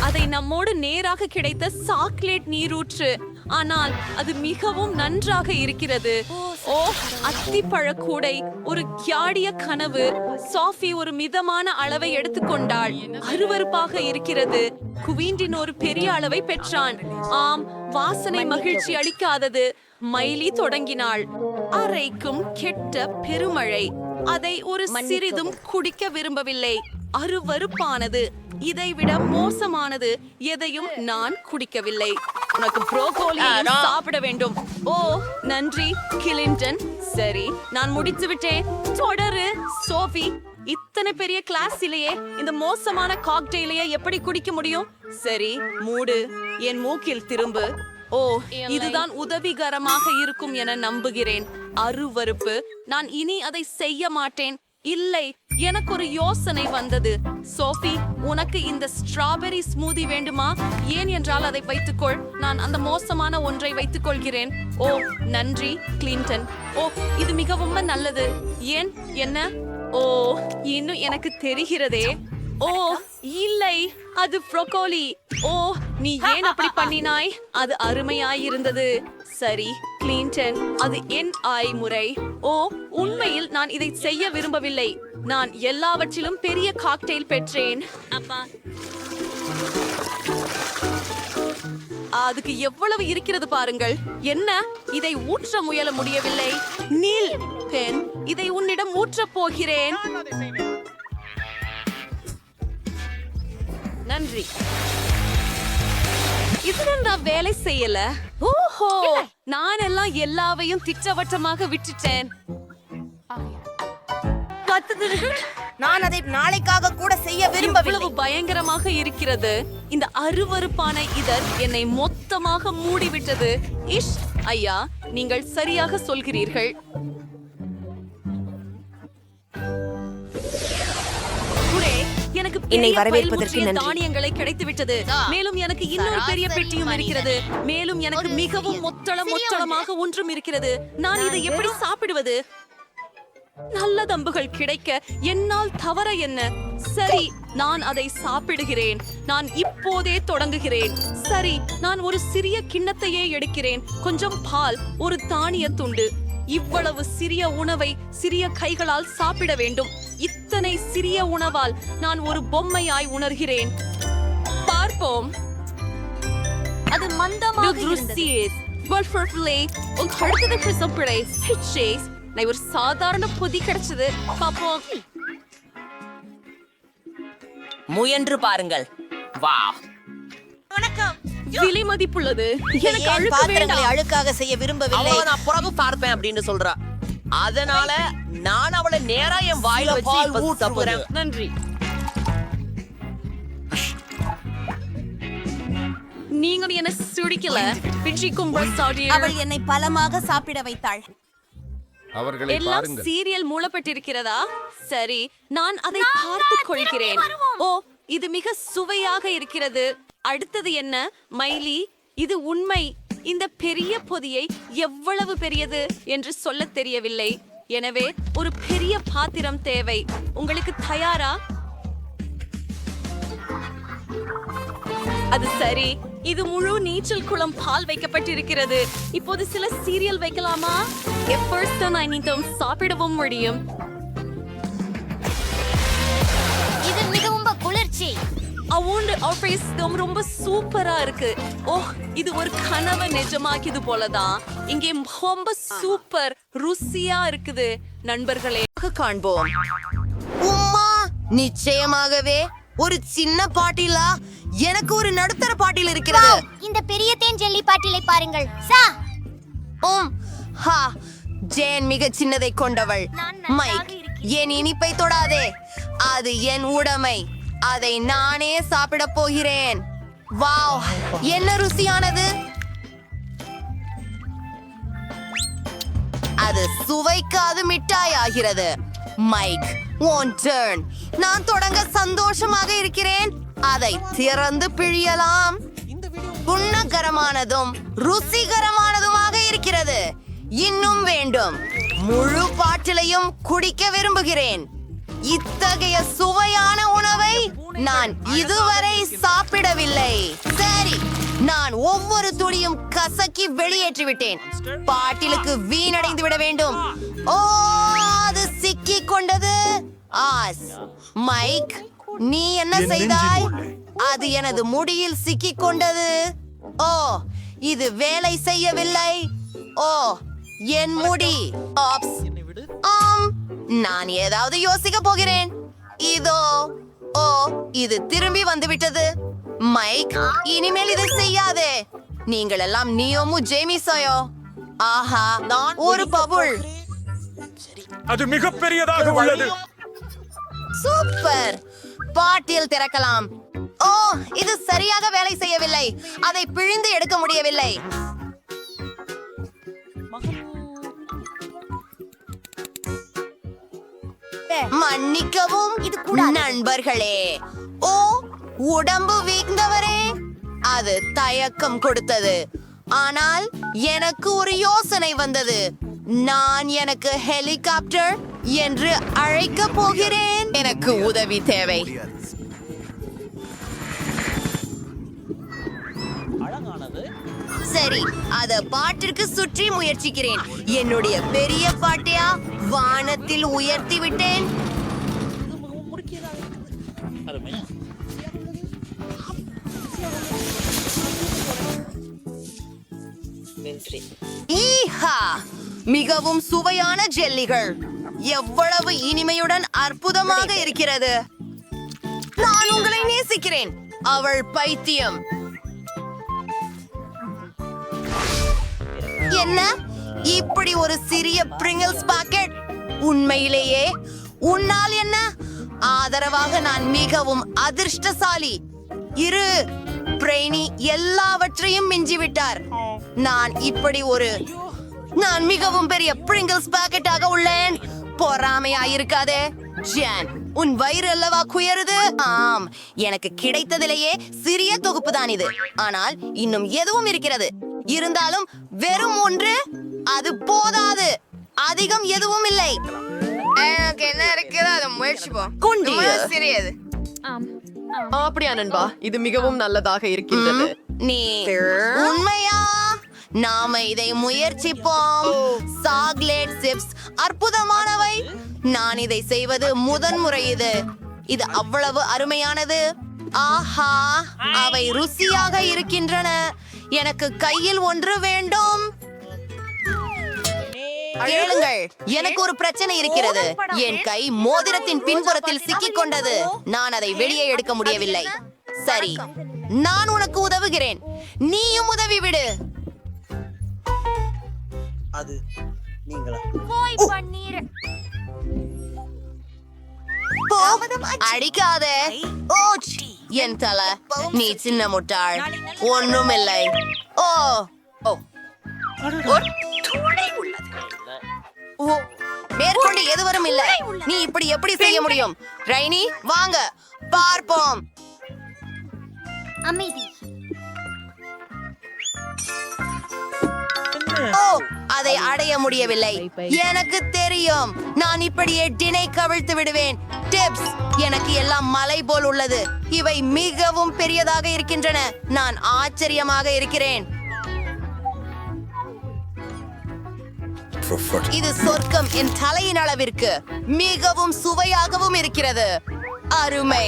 S7: அதை நம்மோடு நேராக கிடைத்த சாக்லேட் நீரூற்று. ஆனால் அது மிகவும் நன்றாக இருக்கிறது. ஓ, அத்திப்பழ கூடை, ஒரு கியாடிய கனவு. சாஃபி ஒரு மிதமான அளவை எடுத்துக்கொண்டாள். அருவருப்பாக இருக்கிறது. குவீண்டின் ஒரு பெரிய அளவை பெற்றான். ஆம், வாசனை மகிழ்ச்சி அளிக்காதது. மைலி தொடங்கினாள். அறைக்கும் கெட்ட பெருமழை. அதை ஒரு சிறிதும் குடிக்க விரும்பவில்லை. அருவருப்பானது. இதைவிட மோசமானது எதையும் நான் குடிக்கவில்லை. உனக்கு புரோக்கோலியையும் சாப்பிட வேண்டும். ஓ, நன்றி கிளின்டன். சரி, நான் முடித்து விட்டேன். தொடரு சோஃபி. இத்தனை பெரிய கிளாஸிலேயே இந்த மோசமான காக்டெயிலையே எப்படி குடிக்க முடியும்? சரி, மூடு. என் மூக்கில் திரும்பு. ஓ, இதுதான் உதவிகரமாக இருக்கும் என நம்புகிறேன். அருவருப்பு. நான் இனி அதை செய்ய மாட்டேன். இல்லை, எனக்கு ஒரு யோசனை வந்தது. சோஃபி, உனக்கு இந்த ஸ்ட்ராபெரி ஸ்மூதி வேண்டுமா? ஏன் என்றால் அதை வைத்துக்கொள். நான் அந்த மோசமான ஒன்றை வைத்துக் கொள்கிறேன். ஓ, நன்றி கிளின்டன். ஓ, இது மிகவும் நல்லது. ஏன்? என்ன? ஓ, இன்னும் எனக்கு தெரிகிறதே. ஓ, இல்லை, அது ப்ரோக்கோலி. ஓ, நீ ஏன் அப்படி பண்ணினாய்? அது அருமையாயிருந்தது. சரி கிளின்டன், அது என் முறை. ஓ, உண்மையில் நான் இதை செய்ய விரும்பவில்லை. நான் எல்லாவற்றிலும் பெரிய காக்டெயில் பெற்றேன். அப்பா, அதுக்கு எவ்வளவு இருக்கிறது பாருங்கள். என்ன, இதை ஊற்ற முயல முடியவில்லை. நில் பெண், இதை உன்னிடம் ஊற்றப் போகிறேன். நன்றி. இதுதான் நான் வேலை செய்யல. ஓஹோ, நான் எல்லாம் எல்லாவையும் திட்டவட்டமாக விட்டுட்டேன்.
S6: நான் அதை நாளைக்காக கூட செய்ய விரும்பவில்லை.
S7: இவ்வளவு பயங்கரமாக இருக்கிறது. இந்த அருவருப்பான இதழ் என்னை மொத்தமாக மூடிவிட்டது. இஷ், ஐயா, நீங்கள் சரியாக சொல்கிறீர்கள். எனக்கு
S4: என்னை வரவேற்பதற்கு நன்றி.
S7: தானியங்களை கிடைத்து விட்டது. மேலும் எனக்கு இன்னொரு பெரிய பெட்டியும் இருக்கிறது. மேலும் எனக்கு மிகவும் மொத்தளமாக ஒன்றும் இருக்கிறது. நான் இதை எப்படி சாப்பிடுவது? நல்ல தம்புகள் கிடைக்க என்னால் தவற என்ன? சரி, நான் அதை சாப்பிடுகிறேன். நான் இப்போதே தொடங்குகிறேன். சரி, நான் ஒரு சிறிய கிண்ணத்தையே எடுக்கிறேன். கொஞ்சம் பால், ஒரு தானிய துண்டு. இவ்வளவு சிறிய உணவை சிறிய கைகளால் சாப்பிட வேண்டும். இத்தனை சிறிய உணவால் நான் ஒரு பொம்மையாய் உணர்கிறேன். பார்ப்போம்.
S6: அது மந்தமாக இருந்தது.
S7: ஒரு சாதாரண பொதி கிடைச்சது. பாப்போம்.
S4: முயன்று பாருங்கள். வா,
S7: விலை மதிப்புள்ளது. எனக்கு அழுக்க
S6: பாத்திரங்களை
S7: வேண்டாம்.
S6: அழுக்காக செய்ய விரும்பவில்லை.
S4: நான் பிறகு பார்ப்பேன் அப்படின்னு சொல்றா. அதனால நான் அவளை நேரா என் வாயில வச்சு இப்ப சாப்பிடுறேன்.
S7: நன்றி. நீங்கள் என்ன சுடிக்கல. பிச்சிக்கும்
S6: அவள் என்னை பலமாக சாப்பிட வைத்தாள்.
S7: எல்லாம் சீரியல் மூடப்பட்டிருக்கிறதா? சரி, நான் அதை பார்த்துக் கொள்கிறேன். ஓ, இது மிக சுவையாக இருக்கிறது. அடுத்தது என்ன? மைலி, இது உண்மை. இந்த பெரிய பொதியை எவ்வளவு பெரியது என்று சொல்லத் தெரியவில்லை. எனவே ஒரு பெரிய பாத்திரம் தேவை. உங்களுக்கு தயாரா? அது சரி. இது முழு நீச்சல் குளம் பால் வைக்கப்பட்டிருக்கிறது. இப்போது சில சீரியல் வைக்கலாமா? சாப்பிடவும் முடியும்.
S6: இது மிகவும் குளிர்ச்சி.
S7: ரொம்ப சூப்பரா இருக்கு. ஓ, இது ஒரு கனவை நிஜமாக்கிது போலதான். இங்கே ரொம்ப சூப்பர் ருசியா இருக்குது. நண்பர்களே,
S5: காண்போம். உம்மா, நிச்சயமாகவே ஒரு சின்ன பாட்டிலா? எனக்கு ஒரு நடுத்தர பாட்டில் இருக்கிறது.
S6: இந்த பெரிய தேன் ஜெல்லி பாட்டிலை பாருங்கள். சா
S5: ஹா, ஜேன் மிக சின்னதை கொண்டவள். மைக், என் இனிப்பை தொடாதே. அது என் உடைமை. அதை நானே சாப்பிட போகிறேன். வாவ், என்ன ருசியானது! அது சுவைக்காது மிட்டாய் ஆகிறது. மைக், உன் டர்ன். நான் தொடங்க சந்தோஷமாக இருக்கிறேன். அதை திறந்து பிழியலாம். குணகரமானதும் ருசிகரமானதுமாக இருக்கிறது. இன்னும் வேண்டும். முழு பாட்டிலையும் குடிக்க விரும்புகிறேன். இத்தகைய சுவையான உணவை நான் இதுவரை சாப்பிடவில்லை. சரி, நான் ஒவ்வொரு துளியும் கசக்கி வெளியேற்றிவிட்டேன். பாட்டிலுக்கு வீணடைந்து விட வேண்டும். ஓ, அது சிக்கிக் கொண்டது. ஆஸ், மைக், நீ என்ன செய்தாய்? அது எனது முடியில் சிக்கிக் கொண்டது. ஓ, இது வேலை செய்யவில்லை. ஓ, என் முடி. ஆப்ஸ். நான் ஏதாவது யோசிக்க போகிறேன். இதோ. ஓ, இது திரும்பி வந்துவிட்டது. மைக், இனிமேல் இதை செய்யாதே. நீங்கள் எல்லாம் நியோமு ஜேமிசாயோ? ஆஹா, ஒரு பபுள்.
S10: அது மிகப்பெரியதாக உள்ளது.
S5: சூப்பர். பாட்டில் திறக்கலாம். ஓ, இது சரியாக வேலை செய்யவில்லை. அதை பிழிந்து எடுக்க முடியவில்லை. மன்னிக்கவும் நண்பர்களே. ஓ, உடம்பு வீழ்ந்தவரே. அது தயக்கம் கொடுத்தது. ஆனால் எனக்கு ஒரு யோசனை வந்தது. நான் எனக்கு ஹெலிகாப்டர் என்று அழைக்க போகிறேன். எனக்கு உதவி தேவை. சரி, அத பாட்டிற்கு சுற்றி முயற்சிக்கிறேன். என்னுடைய பெரிய பாட்டையா வானத்தில் உயர்த்தி விட்டேன். ஈஹா, மிகவும் சுவையான ஜெல்லிகள். எவ்வளவு இனிமையுடன் அற்புதமாக இருக்கிறது. நான் உங்களை நேசிக்கிறேன். அவள் பைத்தியம். என்ன, இப்படி ஒரு சிறிய பிரிங்கிள்ஸ் பாக்கெட்? உண்மையிலேயே உன்னால் என்ன? ஆதரவாக நான் மிகவும் அதிர்ஷ்டசாலி. இரு, பிரெய்னி எல்லாவற்றையும் மிஞ்சிவிட்டார். நான் மிகவும் பெரிய பிரிங்கிள்ஸ் பாக்கெட்டாக உள்ளேன். பொறாமையாயிருக்காதே. ஜான், உன் வயிறு அல்லவா குயருது? ஆம், எனக்கு கிடைத்ததிலேயே சிறிய தொகுப்பு தான் இது. ஆனால் இன்னும் எதுவும் இருக்கிறது. இருந்தாலும் வெறும் ஒன்று அது போதாது. அதிகம் எதுவும் இல்லை. எனக்கு என்ன இருக்குது, அதை முயற்சிப்போம். சிறியது.
S2: அப்படியா நண்பா? இது மிகவும் நல்லதாக இருக்கின்றது.
S5: நீ உண்மையா? நாம இதை முயற்சிப்போம். சாக்லேட்
S6: டிப்ஸ் அற்புதமானவை. நான் இதை செய்வது முதன்முறை. இது அவ்வளவு அருமையானது. ஆஹா, அவை ருசியாக இருக்கின்றன. எனக்கு கையில் ஒன்று வேண்டும். கேளுங்கள், எனக்கு ஒரு பிரச்சனை இருக்கிறது. என் கை மோதிரத்தின் பின்புறத்தில் சிக்கிக் கொண்டது. நான் அதை வெளியே எடுக்க முடியவில்லை. சரி, நான் உனக்கு உதவுகிறேன். நீயும் உதவி விடு.
S9: அது நீங்களா?
S6: போ, அடிக்காதே. ஓ, என் தலை, நீ சின்ன முட்டாள். ஒண்ணும் இல்லை. ஓ ஓ ஓ, மேற்கொண்டு எதுவரும் இல்லை. நீ இப்படி எப்படி செய்ய முடியும்? ரைனி, வாங்க பார்ப்போம். அமைதி. ஓ, அதை அடைய முடியவில்லை. எனக்கு தெரியும், நான் இப்படியே டினை கவிழ்த்து விடுவேன். டிப்ஸ், எனக்கு எல்லாம் மலை போல் உள்ளது. இவை மிகவும் பெரியதாக இருக்கின்றன. நான் ஆச்சரியமாக இருக்கிறேன். இது சொர்க்கம் என் தலையின் அளவிற்கு. மிகவும் சுவையாகவும் இருக்கிறது. அருமை.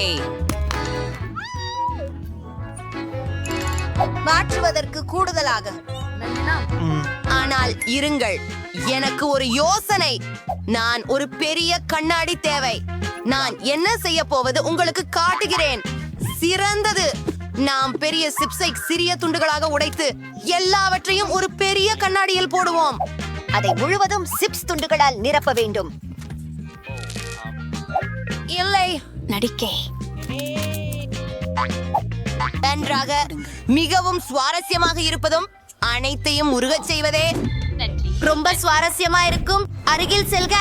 S6: மாற்றுவதற்கு கூடுதலாக. ஆனால் இருங்கள், எனக்கு ஒரு யோசனை. நான் ஒரு பெரிய கண்ணாடி தேவை. நான் என்ன செய்ய போவது உங்களுக்கு காட்டுகிறேன். சிறந்தது. நாம் பெரிய சிப்ஸை சிறிய துண்டுகளாக உடைத்து எல்லாவற்றையும் ஒரு பெரிய கண்ணாடியில் போடுவோம். அதை முழுவதும் சிப்ஸ் துண்டுகளால் நிரப்ப வேண்டும். இல்லை, நடிக்கை. நன்றாக. மிகவும் சுவாரஸ்யமாக இருப்பதும் அனைத்தையும் உருகச் செய்வதே ரொம்ப சுவாரஸ்யமா இருக்கும். அருகில் செல்க.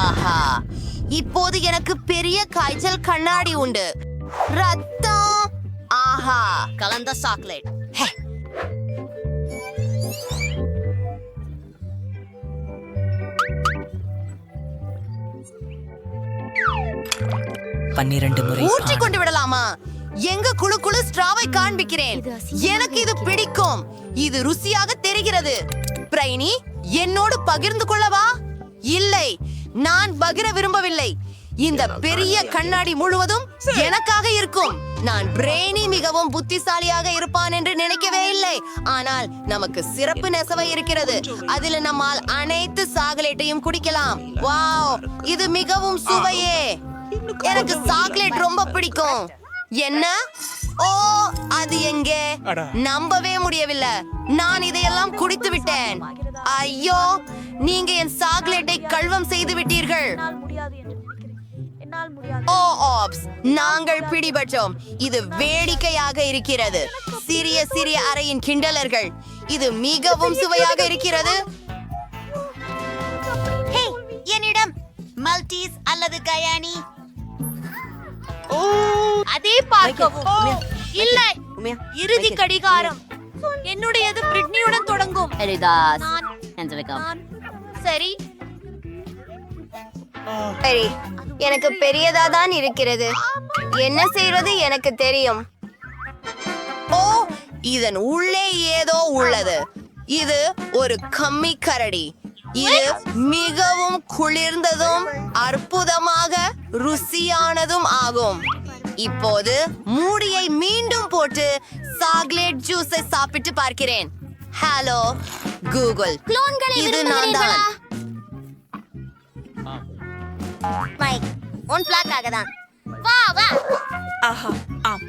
S6: ஆஹா, இப்போது எனக்கு பெரிய காய்ச்சல் கண்ணாடி உண்டு. ரத்தம். ஆஹா, கலந்த சாக்லேட்.
S9: 12 முறை
S6: ஊற்றி கொண்டு விடலாமா? எங்க குழு குழு ஸ்ட்ராவை காண்பிக்கிறேன். எனக்கு இது பிடிக்கும். இது ருசியாக தெரிகிறது. பிரைனி, என்னோடு பகிர்ந்து கொள்ளவா? இல்லை, நான் பகிர விரும்பவில்லை. இந்த பெரிய கண்ணாடி முழுவதும் எனக்காக இருக்கும். நான் பிரெய்னி மிகவும் புத்திசாலியாக இருப்பான் என்று நினைக்கவே இல்லை. ஆனால் நமக்கு சிறப்பு நெசவை இருக்கிறது. அதில் நம்மால் அனைத்து சாக்லேட்டையும் குடிக்கலாம். வாவ், இது மிகவும் சுவையே. எனக்கு சாக்லேட் ரொம்ப பிடிக்கும். என்ன? ஓ, அது எங்கே? நம்பவே முடியவில்லை. நான் இதையெல்லாம் குடித்து விட்டேன். ஐயோ, நீங்க என் சாக்லேட்டை கல்வம் செய்து விட்டீர்கள். ஓ ஆப்ஸ், நாங்கள் பிடிபட்டோம். இது வேடிக்கையாக இருக்கிறது. சிறிய சிறிய அறையின் கிண்டலர்கள். இது மிகவும் சுவையாக இருக்கிறது.
S11: என்னிடம் மல்டீஸ் அல்லது கயானி அதே பார்க்கவும். இல்லை, இறுதி கடிகாரம். என்னுடையது பிரிட்னியுடன் தொடங்கும். சரி
S6: சரி, எனக்கு பெரியதா தான் இருக்கிறது. என்ன செய்வது எனக்கு தெரியும். ஓ, இதன் உள்ளே ஏதோ உள்ளது. இது ஒரு கம்மி கரடி. இது மிகவும் குளிர்ந்ததும் அற்புதமாக ருசியானதும் ஆகும். இப்போது மூடியை மீண்டும் போட்டு சாக்லேட் ஜூஸை சாப்பிட்டு பார்க்கிறேன். ஹலோ கூகுள், இது நான் தான்.
S11: மைக், உன் பிளாக்காக தான். வா வா.
S9: ஆஹா, ஆம்.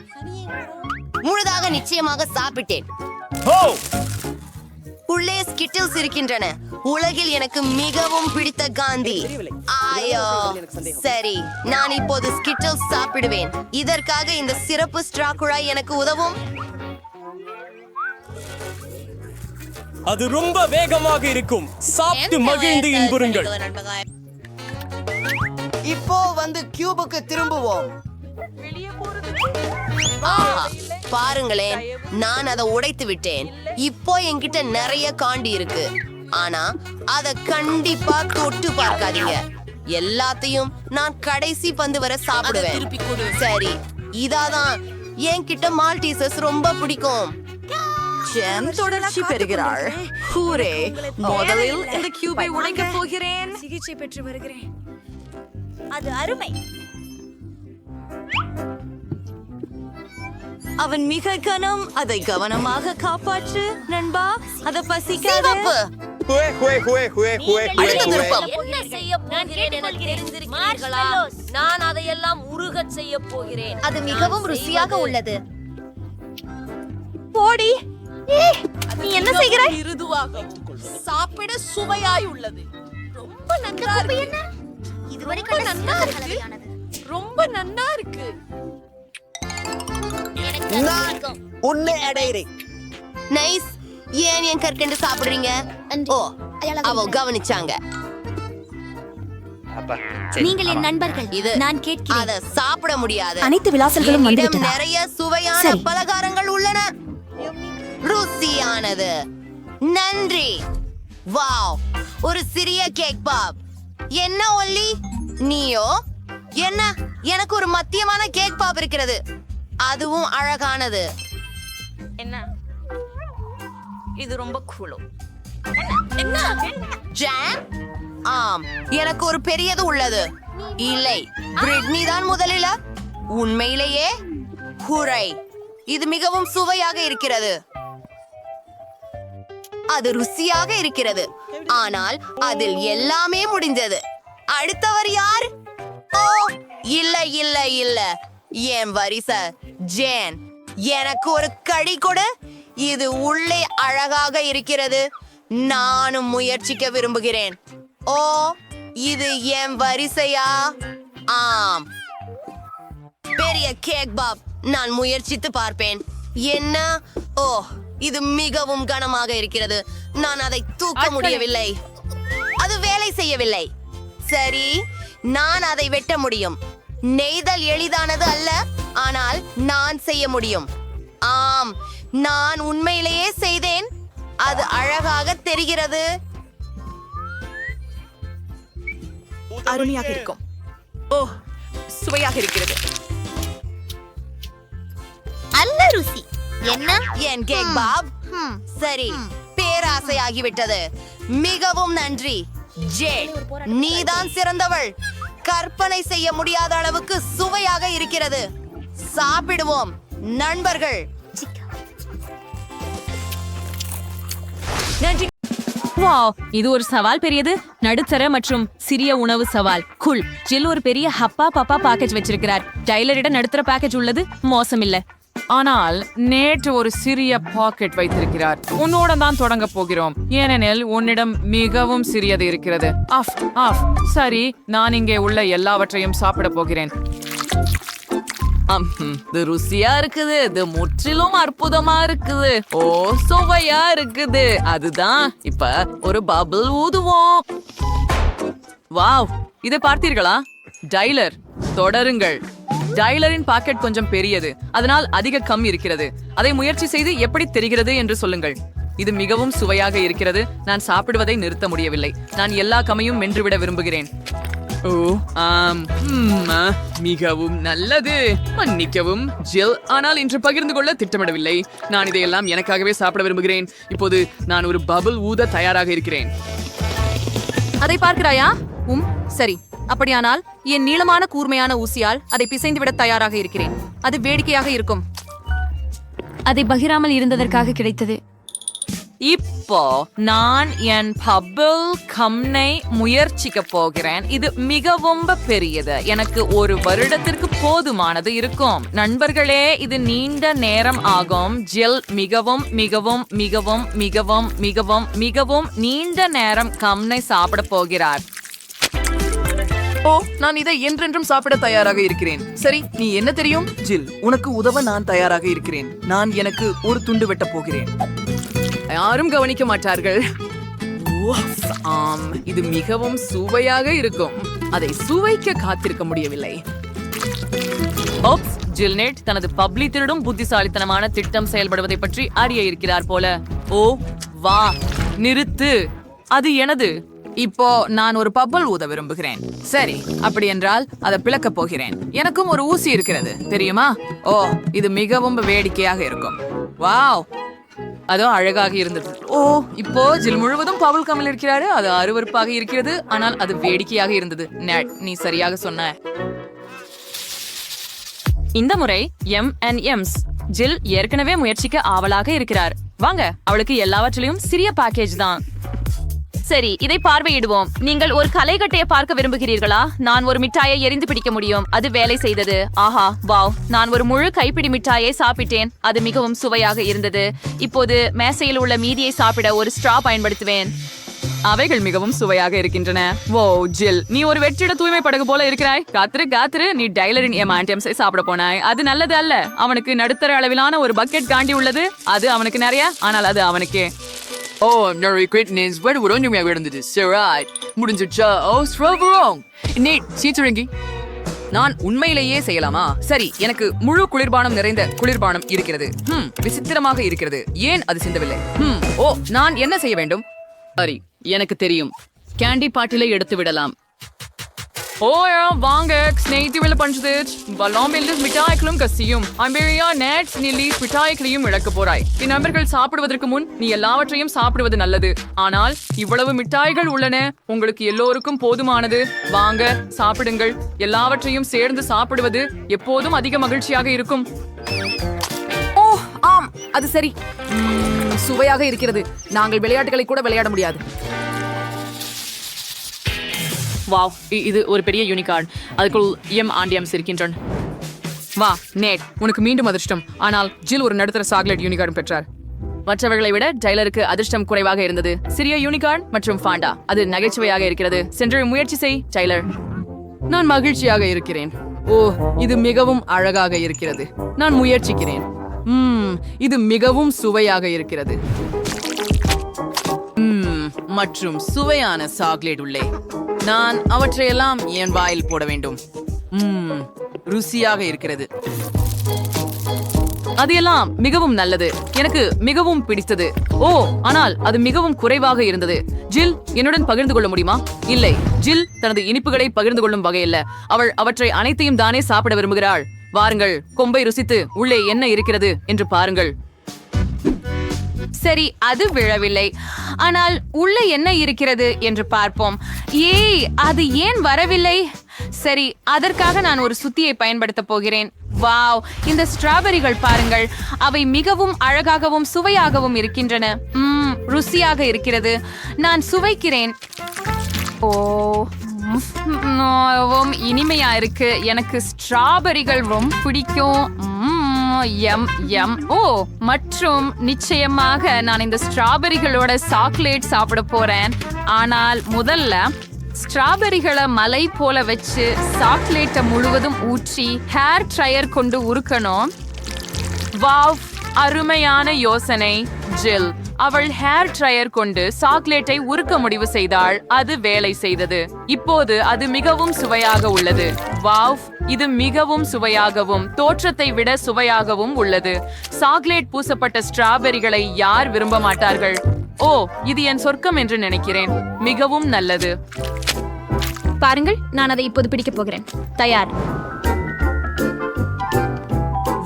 S6: முழுதாக நிச்சயமாக சாப்பிட்டேன். உள்ளே ஸ்கிட்டில்ஸ் இருக்கின்றன. உலகில் எனக்கு மிகவும் பிடித்த காந்தி. ஆயோ, சரி, நான் இப்போது ஸ்கிட்டில்ஸ் சாப்பிடுவேன். இதற்காக இந்த சிறப்பு ஸ்ட்ரா குழாய் எனக்கு உதவும்.
S10: அது ரொம்ப வேகமாக இருக்கும். சாப்பிட்டு மகிழ்ந்து இன்புறுங்கள்.
S6: இப்போ வந்து கியூபுக்கு திரும்புவோம். ஆஹா, பாருங்களேன், நான் அதை உடைத்து விட்டேன். இப்போ என்கிட்ட நிறைய காண்டி இருக்கு. ஆனா அத கண்டிப்பா தொட்டு பார்க்காதீங்க. எல்லாத்தையும் நான் கடைசி பந்து வரை சாப்பிடுவேன். சரி, இதாதான் என்கிட்ட மால்டீசஸ் ரொம்ப பிடிக்கும். ஜெம் தொடர்ச்சி பெறுகிறாள். ஹூரே! முதலில் இந்த கியூபை உடைக்கப் போகிறேன்.
S9: சிகிச்சை பெற்று வருகிறேன்.
S11: அது அருமை.
S6: அவன் மிக கனம். அதை கவனமாக காப்பாற்று நண்பா. அத பசிக்காத. அடுத்த திருப்பம்.
S3: என்ன செய்ய போகிறேன் என தெரிந்திருக்கிறீர்களா? நான் அதையெல்லாம் உருகச் செய்ய போகிறேன்.
S11: அது மிகவும் ருசியாக உள்ளது.
S3: போடி.
S11: நீ என்ன செய்கிறாய்?
S5: மிருதுவாக சாப்பிட சுவையாய் உள்ளது. ரொம்ப நன்றா இருக்கு.
S11: இதுவரை
S5: ரொம்ப நன்னா இருக்கு.
S11: கலவையானது.
S5: ரொம்ப நன்னா இருக்கு.
S9: நான் உன்னை அடைகிறேன்.
S6: நைஸ். ஏன் என் கற்கண்டு சாப்பிடுறீங்க? ஓ, அவ கவனிச்சாங்க.
S11: நீங்கள் என் நண்பர்கள்.
S6: இது
S11: நான் கேட்கிறேன்.
S6: அத சாப்பிட முடியாது.
S11: அனைத்து விலாசங்களும்
S6: என்னிடம்
S11: வந்துவிட்டதா?
S6: நிறைய சுவையான
S11: சரி.
S6: பலகாரங்கள் உள்ளன. ருசியானது. நன்றி. வாவ், ஒரு சிறிய கேக் பாப். என்ன ஒல்லி, நீயோ? என்ன? எனக்கு ஒரு மத்தியமான கேக் பாப் இருக்கிறது. அதுவும் அழகானது.
S3: என்ன? இது ரொம்ப கூலோ.
S6: ஜாம்? ஆம், எனக்கு ஒரு பெரியது உள்ளது. இல்லை, பிரிட்னி தான் முதலில். உண்மையிலேயே ஹூரை! இது மிகவும் சுவையாக இருக்கிறது. அது ருசியாக இருக்கிறது. ஆனால் அதில் எல்லாமே முடிந்தது. அடுத்தவர் யார்? ஓ, இல்ல இல்ல இல்ல, என் வரிசை. ஜேன், எனக்கு ஒரு கடி கொடு. இது உள்ளே அழகாக இருக்கிறது. நானும் முயற்சிக்க விரும்புகிறேன். ஓ, இது என் வரிசையா? ஆம், பெரிய கேக் பாப். நான் முயற்சித்து பார்ப்பேன். என்ன? ஓ, இது மிகவும் கனமாக இருக்கிறது. நான் அதை தூக்க முடியவில்லை. அது வேலை செய்யவில்லை. சரி, நான் அதை வெட்ட முடியும். நெய்தல் எளிதானது அல்ல, ஆனால் நான் செய்ய முடியும். ஆம், நான் உண்மையிலேயே செய்தேன். அது அழகாக தெரிகிறது.
S4: அருமையாக இருக்கும். ஓ, சுவையாக இருக்கிறது.
S11: நல்ல ருசி. என்ன?
S6: என் கேக் பாப். சரி, பேராசையாகிவிட்டது. மிகவும் நன்றி ஜேட். நீதான் சிறந்தவள். கற்பனை செய்ய முடியாத அளவுக்கு சுவையாக இருக்கிறது. சாப்பிடுவோம் நண்பர்கள்.
S3: நன்றி. வாவ், இது ஒரு சவால். பெரியது, நடுத்தர மற்றும் சிறிய உணவு சவால். குல். ஜில் ஒரு பெரிய ஹப்பா பப்பா பேக்கேஜ் வச்சிருக்கிறார். டைலரிடம் நடுத்தர பேக்கேஜ் உள்ளது. மோசம் இல்ல.
S1: ஆனால் நேற்று ஒரு சிறிய பாக்கெட் வைத்திருக்கிறார். உன்னோட தான் தொடங்க போகிறோம், ஏனெனில் உன்னிடம் மிகவும் சிறியது இருக்கிறது. Off off. சரி, நான் இங்கே உள்ள எல்லாவற்றையும் சாப்பிட போகிறேன்.
S2: இது ருசியா இருக்குது. இது முற்றிலும் அற்புதமா இருக்குது. ஓ, சுவையா இருக்குது. அதுதான். இப்ப ஒரு பபிள் ஊதுவோம். வாவ், இதை பார்த்தீர்களா? டைலர், தொடருங்கள். டைலரின் பாக்கெட் கொஞ்சம் பெரியது, அதனால் அதிக கம் இருக்கிறது. அதை முயற்சி செய்து எப்படி தெரிகிறது என்று சொல்லுங்கள். இது மிகவும் சுவையாக இருக்கிறது. நான் சாப்பிடுவதை நிறுத்த முடியவில்லை. நான் எல்லா கமையும் மென்றுவிட விரும்புகிறேன். ஓ, ஆம், மிகவும் நல்லது. மன்னிக்கவும் ஜில், ஆனால் இன்று பகிர்ந்து கொள்ள திட்டமிடவில்லை. நான் இதையெல்லாம் எனக்காகவே சாப்பிட விரும்புகிறேன். இப்போது நான் ஒரு பபிள் ஊத தயாராக இருக்கிறேன்.
S3: அதை பார்க்கிறாயா? சரி. அப்படியானால் என் நீளமான கூர்மையான ஊசியால் அதை பிசைந்து விட தயாராக இருக்கிறேன். அது வேடிக்கையாக இருக்கும். அதை பகிராமல் இருந்ததற்காக கிடைத்தது.
S1: இப்போ நான் என் பபிள் கம்னை முயற்சிக்க போகிறேன். இது மிகவும் பெரியது. எனக்கு ஒரு வருடத்திற்கு போதுமானது இருக்கும். நண்பர்களே, இது நீண்ட நேரம் ஆகும். ஜில் மிகவும் மிகவும் மிகவும் மிகவும் மிகவும் மிகவும் நீண்ட நேரம் கம்னை சாப்பிட போகிறார்.
S2: ஓ, நான் இதை என்றென்றும் சாப்பிட தயாராக இருக்கிறேன். சரி, நீ என்ன தெரியும்? ஜில், உனக்கு உதவ நான் தயாராக இருக்கிறேன். நான் எனக்கு ஒரு துண்டு வெட்ட போகிறேன். யாரும் கவனிக்க மாட்டார்கள். ஆம், இது மிகவும் சுவையாக இருக்கும். அதை சுவைக்க காத்திருக்க முடியவில்லை.
S1: ஓப்ஸ், ஜில்நெட் தனது பப்ளி திருடும் புத்திசாலித்தனமான திட்டம் செயல்படுவதை பற்றி அறிய இருக்கிறார் போல. ஓ, வா, நிறுத்து. அது எனது.
S2: இப்போ நான் ஒரு பப்பல் ஊத விரும்புகிறேன். சரி, அப்படி என்றால் அதை பிளக்க போகிறேன். எனக்கும் ஒரு ஊசி இருக்கிறது, தெரியுமா? ஓ, இது மிகவும் வேடிக்கையாக இருக்கும். வாவ், அதோ அழகாக இருந்தது. ஓ, இப்போ ஜில் முழுவதும் பவுல் கமல் இருக்கிறாரு. அது அருவருப்பாக இருக்கிறது, ஆனால் அது வேடிக்கையாக இருந்தது. நேட், நீ சரியாக சொன்ன.
S12: இந்த முறை M&M's ஜில் ஏற்கனவே முயற்சிக்க ஆவலாக இருக்கிறார். வாங்க, அவளுக்கு எல்லாவற்றிலும் சிறிய பேக்கேஜ் தான். சரி, இதை பார்வையிடுவோம். நீங்கள் ஒரு கலைக்கட்டையை பார்க்க விரும்புகிறீர்களா? நான் ஒரு மிட்டாயை எரிந்து பிடிக்க முடியும். அது வேலை செய்தது. ஆஹா, வாவ்! நான் ஒரு முழு கைப்பிடி மிட்டாயை சாப்பிட்டேன். அது மிகவும் சுவையாக இருந்தது. இப்போது மேசையில் உள்ள மீதியை சாப்பிட ஒரு ஸ்ட்ரா பயன்படுத்துவேன்.
S2: அவைகள் மிகவும் சுவையாக இருக்கின்றன. ஓ ஜில், நீ ஒரு வெற்றிட தூய்மை படகு போல இருக்கிறாய். காத்திரு, நீ டைலரின் M&M's சாப்பிட போனாய். அது நல்லது அல்ல. அவனுக்கு நடுத்தர அளவிலான ஒரு பக்கெட் காண்டி உள்ளது. அது அவனுக்கு நிறைய, ஆனால் அது அவனுக்கே.
S13: ஓ, நிறைய கிரேட்னஸ் வேறு ஒரு ஒன்றுமையாக இருந்தது. சரி, முடிஞ்சிடுச்சா? ஓ, ஸ்ட்ராபெரி நேட் சீச்சரங்கி.
S2: நான் உண்மையிலேயே செய்யலாமா? சரி, எனக்கு முழு குளிர்பானம் நிறைந்த குளிர்பானம் இருக்கிறது. விசித்திரமாக இருக்கிறது. ஏன் அது சிந்தவில்லை? ஓ, நான் என்ன செய்ய வேண்டும்? சரி, எனக்கு தெரியும். கேண்டி பாட்டிலை எடுத்து விடலாம். ஓ வாங்க, ஸ்நேகிதிவில் பஞ்சது பல்லாம்பில் மிட்டாய்களும் கசியும். அம்பேரியா நேட்ஸ் நில்லி மிட்டாய்களையும் இழக்க போறாய். என் நண்பர்கள் சாப்பிடுவதற்கு முன் நீ எல்லாவற்றையும் சாப்பிடுவது நல்லது. ஆனால் இவ்வளவு மிட்டாய்கள் உள்ளன, உங்களுக்கு எல்லோருக்கும் போதுமானது. வாங்க, சாப்பிடுங்கள். எல்லாவற்றையும் சேர்ந்து சாப்பிடுவது எப்போதும் அதிக மகிழ்ச்சியாக இருக்கும்.
S4: ஓ ஆம், அது சரி. சுவையாக இருக்கிறது. நாங்கள் விளையாட்டுகளை கூட விளையாட முடியாது.
S12: வாவ், இது ஒரு பெரிய யூனிகார்ன். அதுக்குள் M&M's இருக்கின்றன.
S2: வா நேட், உனக்கு மீண்டும் அதிர்ஷ்டம். ஆனால் ஜில் ஒரு நடுத்தர சாக்லேட் யூனிகார்ன் பெற்றார். மற்றவர்களை விட டைலருக்கு அதிர்ஷ்டம் குறைவாக இருந்தது. சிறிய யூனிகார்ன் மற்றும் ஃபாண்டா. அது நகைச்சுவையாக இருக்கிறது. சென்று முயற்சி செய் டைலர். நான் மகிழ்ச்சியாக இருக்கிறேன். ஓ, இது மிகவும் அழகாக இருக்கிறது. நான் முயற்சிக்கிறேன். இது மிகவும் சுவையாக இருக்கிறது. மற்றும் சுவையான சாக்லேட் உள்ளே. நான் அவற்றையெல்லாம் என் வாயில் போட வேண்டும். ருசியாக இருக்கிறது. அது எல்லாம் மிகவும் நல்லது. எனக்கு மிகவும் பிடித்தது. ஓ, ஆனால் அது மிகவும் குறைவாக இருந்தது. ஜில், என்னுடன் பகிர்ந்து கொள்ள முடியுமா? இல்லை, ஜில் தனது இனிப்புகளை பகிர்ந்து கொள்ளும் வகையில்ல. அவள் அவற்றை அனைத்தையும் தானே சாப்பிட விரும்புகிறாள். வாருங்கள், கொம்பை ருசித்து உள்ளே என்ன இருக்கிறது என்று பாருங்கள்.
S3: சரி, அது விழவில்லை. ஆனால் உள்ள என்ன இருக்கிறது என்று பார்ப்போம். ஏய், அது ஏன் வரவில்லை? சரி, அதற்காக நான் ஒரு சுத்தியை பயன்படுத்த போகிறேன். வாவ், இந்த ஸ்ட்ராபெரிகள் பாருங்கள். அவை மிகவும் அழகாகவும் சுவையாகவும் இருக்கின்றன. ருசியாக இருக்கிறது. நான் சுவைக்கிறேன். ஓ, இனிமையா இருக்கு. எனக்கு ஸ்ட்ராபெரிகள் ரொம்ப பிடிக்கும். ஓ, மற்றும் நிச்சயமாக நான் இந்த ஸ்ட்ராபெரிகளோட சாக்லேட் சாப்பிட போறேன். ஆனால் முதல்ல ஸ்ட்ராபெரிகளை மலை போல வச்சு சாக்லேட்டை முழுவதும் ஊற்றி ஹேர் ட்ரையர் கொண்டு உருக்கணும். வாவ், அருமையான யோசனை ஜில். அவள் ஹேர் ட்ரையர் கொண்டு சாக்லேட்டை உருக்க முடிவு செய்தாள். அது வேலை செய்தது. இப்போது அது மிகவும் சுவையாக உள்ளது. வாவ், இது மிகவும் சுவையாகவும் தோற்றத்தை விட சுவையாகவும் உள்ளது. சாக்லேட் பூசப்பட்ட ஸ்ட்ராபெரிகளை யார் விரும்ப மாட்டார்கள்? ஓ, இது என் சொர்க்கம் என்று நினைக்கிறேன். மிகவும் நல்லது. பாருங்கள், நான் அதை இப்போது பிடிக்க போகிறேன். தயார்.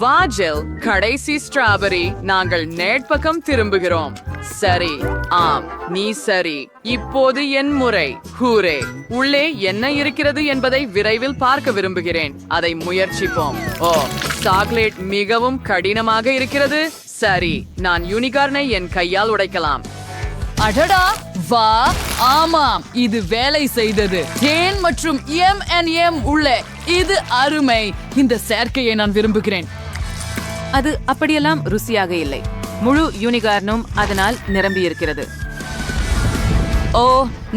S2: வா ஜில், கடைசி ஸ்ட்ராபெரி. நாங்கள் நேட் பக்கம் திரும்புகிறோம். சரி, ஆம், நீ சரி. இப்போது என் முறை. ஹூரே! உள்ளே என்ன இருக்கிறது என்பதை விரைவில் பார்க்க விரும்புகிறேன். அதை முயற்சிப்போம். ஓ, சாக்லேட் மிகவும் கடினமாக இருக்கிறது. சரி, நான் யூனிகார்னை என் கையால் உடைக்கலாம். அடடா, வா! ஆமாம், இது வேலை செய்தது. தேன் மற்றும் M&M உள்ளே. இது அருமை. இந்த சேர்க்கையை நான் விரும்புகிறேன். அது அப்படியெல்லாம் ருசியாக இல்லை. முழு யூனிகார்னும் அதனால் நிரம்பி இருக்கிறது. ஓ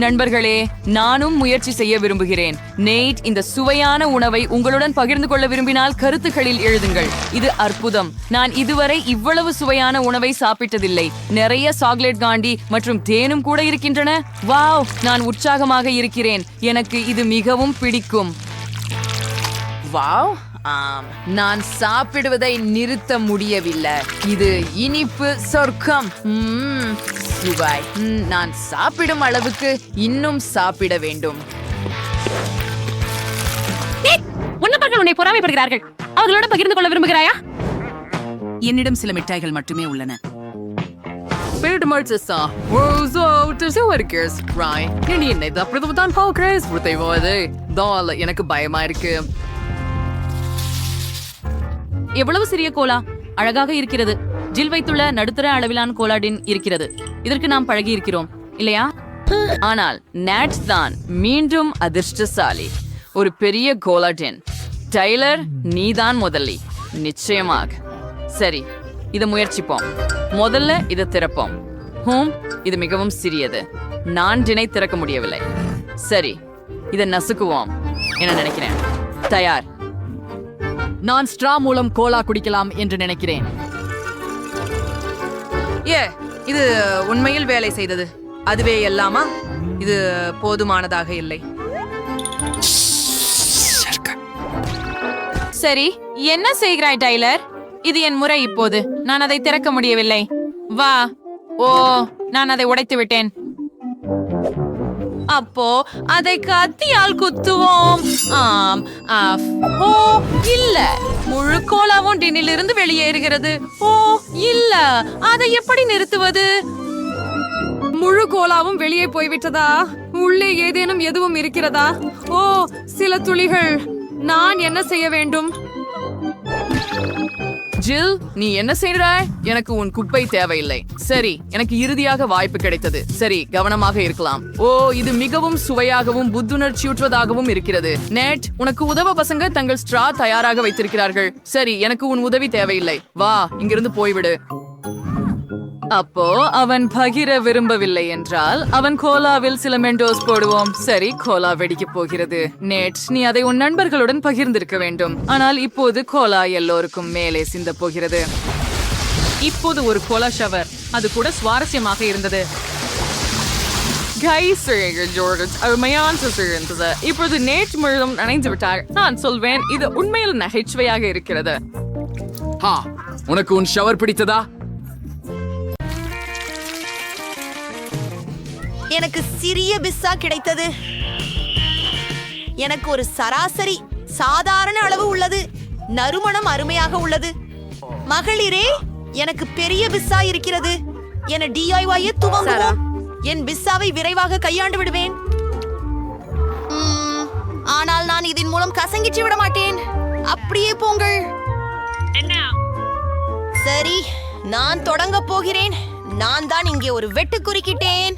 S2: நண்பர்களே, நானும் முயற்சி செய்ய விரும்புகிறேன். நேட் இந்த சுவையான உணவை உங்களுடன் பகிர்ந்து கொள்ள விரும்பினால் கருத்துக்களில் எழுதுங்கள். இது அற்புதம். நான் இதுவரை இவ்வளவு சுவையான உணவை சாப்பிட்டதில்லை. நிறைய சாக்லேட் காண்டி மற்றும் தேனும் கூட இருக்கின்றன. வாவ், நான் உற்சாகமாக இருக்கிறேன். எனக்கு இது மிகவும் பிடிக்கும். வாவ், ஆம், நான் சாப்பிடுவதை நிறுத்த முடியவில்லை. இது இனிப்பு சொர்க்கம். சுவை. நான் சாப்பிடும் அளவுக்கு இன்னும் சாப்பிட வேண்டும்.
S12: உன்னை பொறாமைப்படுகிறார்கள். அவர்களோட பகிர்ந்து கொள்ள விரும்புகிறாயா?
S2: என்னிடம் சில மிட்டாய்கள் மட்டுமே உள்ளன.
S13: Spirit Martesa. Rozo, Terzo Edgars. Right. நீ என்னை தப்பிதான் போகிறேன். உருத்தைவாது. தால் எனக்கு பயமா இருக்கு.
S12: எவ்வளவு சிறிய கோலா அழகாக இருக்கிறது. ஜில் வைத்துள்ள நடுத்தர அளவிலான கோலாடின் இருக்கிறது. இதற்கு நாம் பழகி இருக்கிறோம் இல்லையா? ஆனால் நேட் தான் மீண்டும் அதிர்ஷ்டசாலி. ஒரு பெரிய கோலாடின். டைலர் நீதான் முதலி. நிச்சயமாக. சரி, இதை முயற்சிப்போம். முதல்ல இதை திறப்போம். இது மிகவும் சிறியது. நான் டினை திறக்க முடியவில்லை. சரி, இதை நசுக்குவோம் என நினைக்கிறேன். தயார்.
S13: நான் ஸ்ட்ரா மூலம் கோலா குடிக்கலாம் என்று நினைக்கிறேன்.
S5: இது உண்மையில் வேலை செய்தது. அதுவே எல்லாமா? இது போதுமானதாக இல்லை.
S12: சரி, என்ன செய்கிறாய் டைலர்? இது என் முறை இப்போது. நான் அதை திறக்க முடியவில்லை. வா. ஓ, நான் அதை உடைத்து விட்டேன். அப்போ அதை கத்தியால் குத்துவோம். ஆம். ஓ இல்ல, முழு கோலாவும் டின்னிலிருந்து வெளியேறுகிறது. ஓ இல்ல, அதை எப்படி நிறுத்துவது?
S2: முழு கோலாவும் வெளியே போய்விட்டதா? உள்ளே ஏதேனும் எதுவும் இருக்கிறதா? ஓ, சில துளிகள். நான் என்ன செய்ய வேண்டும்?
S13: ஜில், நீ என்ன செய்கிறாய்? எனக்கு உன் குப்பை தேவையில்லை. சரி, எனக்கு இறுதியாக வாய்ப்பு கிடைத்தது. சரி, கவனமாக இருக்கலாம். ஓ, இது மிகவும் சுவையாகவும் புத்துணர்ச்சியூற்றுவதாகவும் இருக்கிறது. நேட், உனக்கு உதவ பசங்க தங்கள் ஸ்ட்ரா தயாராக வைத்திருக்கிறார்கள். சரி, எனக்கு உன் உதவி தேவையில்லை. வா, இங்கிருந்து போய்விடு.
S12: அப்போ அவன் பகிர விரும்பவில்லை என்றால் அவன் கோலாவில் சில மெண்டோஸ் போடுவோம். சரி, கோலா வெடிக்க போகிறது. நேட், நீ அதை உன் நண்பர்களுடன் பகிர்ந்திருக்க வேண்டும். ஆனால் இப்போது கோலா எல்லோருக்கும் மேலே சிந்த போகிறது. இப்போது ஒரு கோலா ஷவர். அது கூட சுவாரஸ்யமாக இருந்தது. இப்போது நேட் முழுவதும் நனைந்து விட்டார். நான் சொல்வேன், இது உண்மையில் நகைச்சுவையாக இருக்கிறது.
S13: உனக்கு உன் ஷவர் பிடித்ததா?
S6: எனக்கு சிறிய பிஸ்ஸா கிடைத்தது. எனக்கு ஒரு சராசரி சாதாரண அளவு உள்ளது. நறுமணம் அருமையாக உள்ளது. மகளிரே, எனக்கு பெரிய பிஸ்ஸா இருக்கிறது. என DIY துவங்குவோம். என் பிஸ்ஸாவை விரைவாக கையாண்டு விடுவேன். ஆனால் நான் இதன் மூலம் கசங்கிச்சு விட மாட்டேன். அப்படியே போங்கள். சரி, நான் தொடங்க போகிறேன். நான் தான் இங்கே ஒரு வெட்டு குறுக்கிட்டேன்.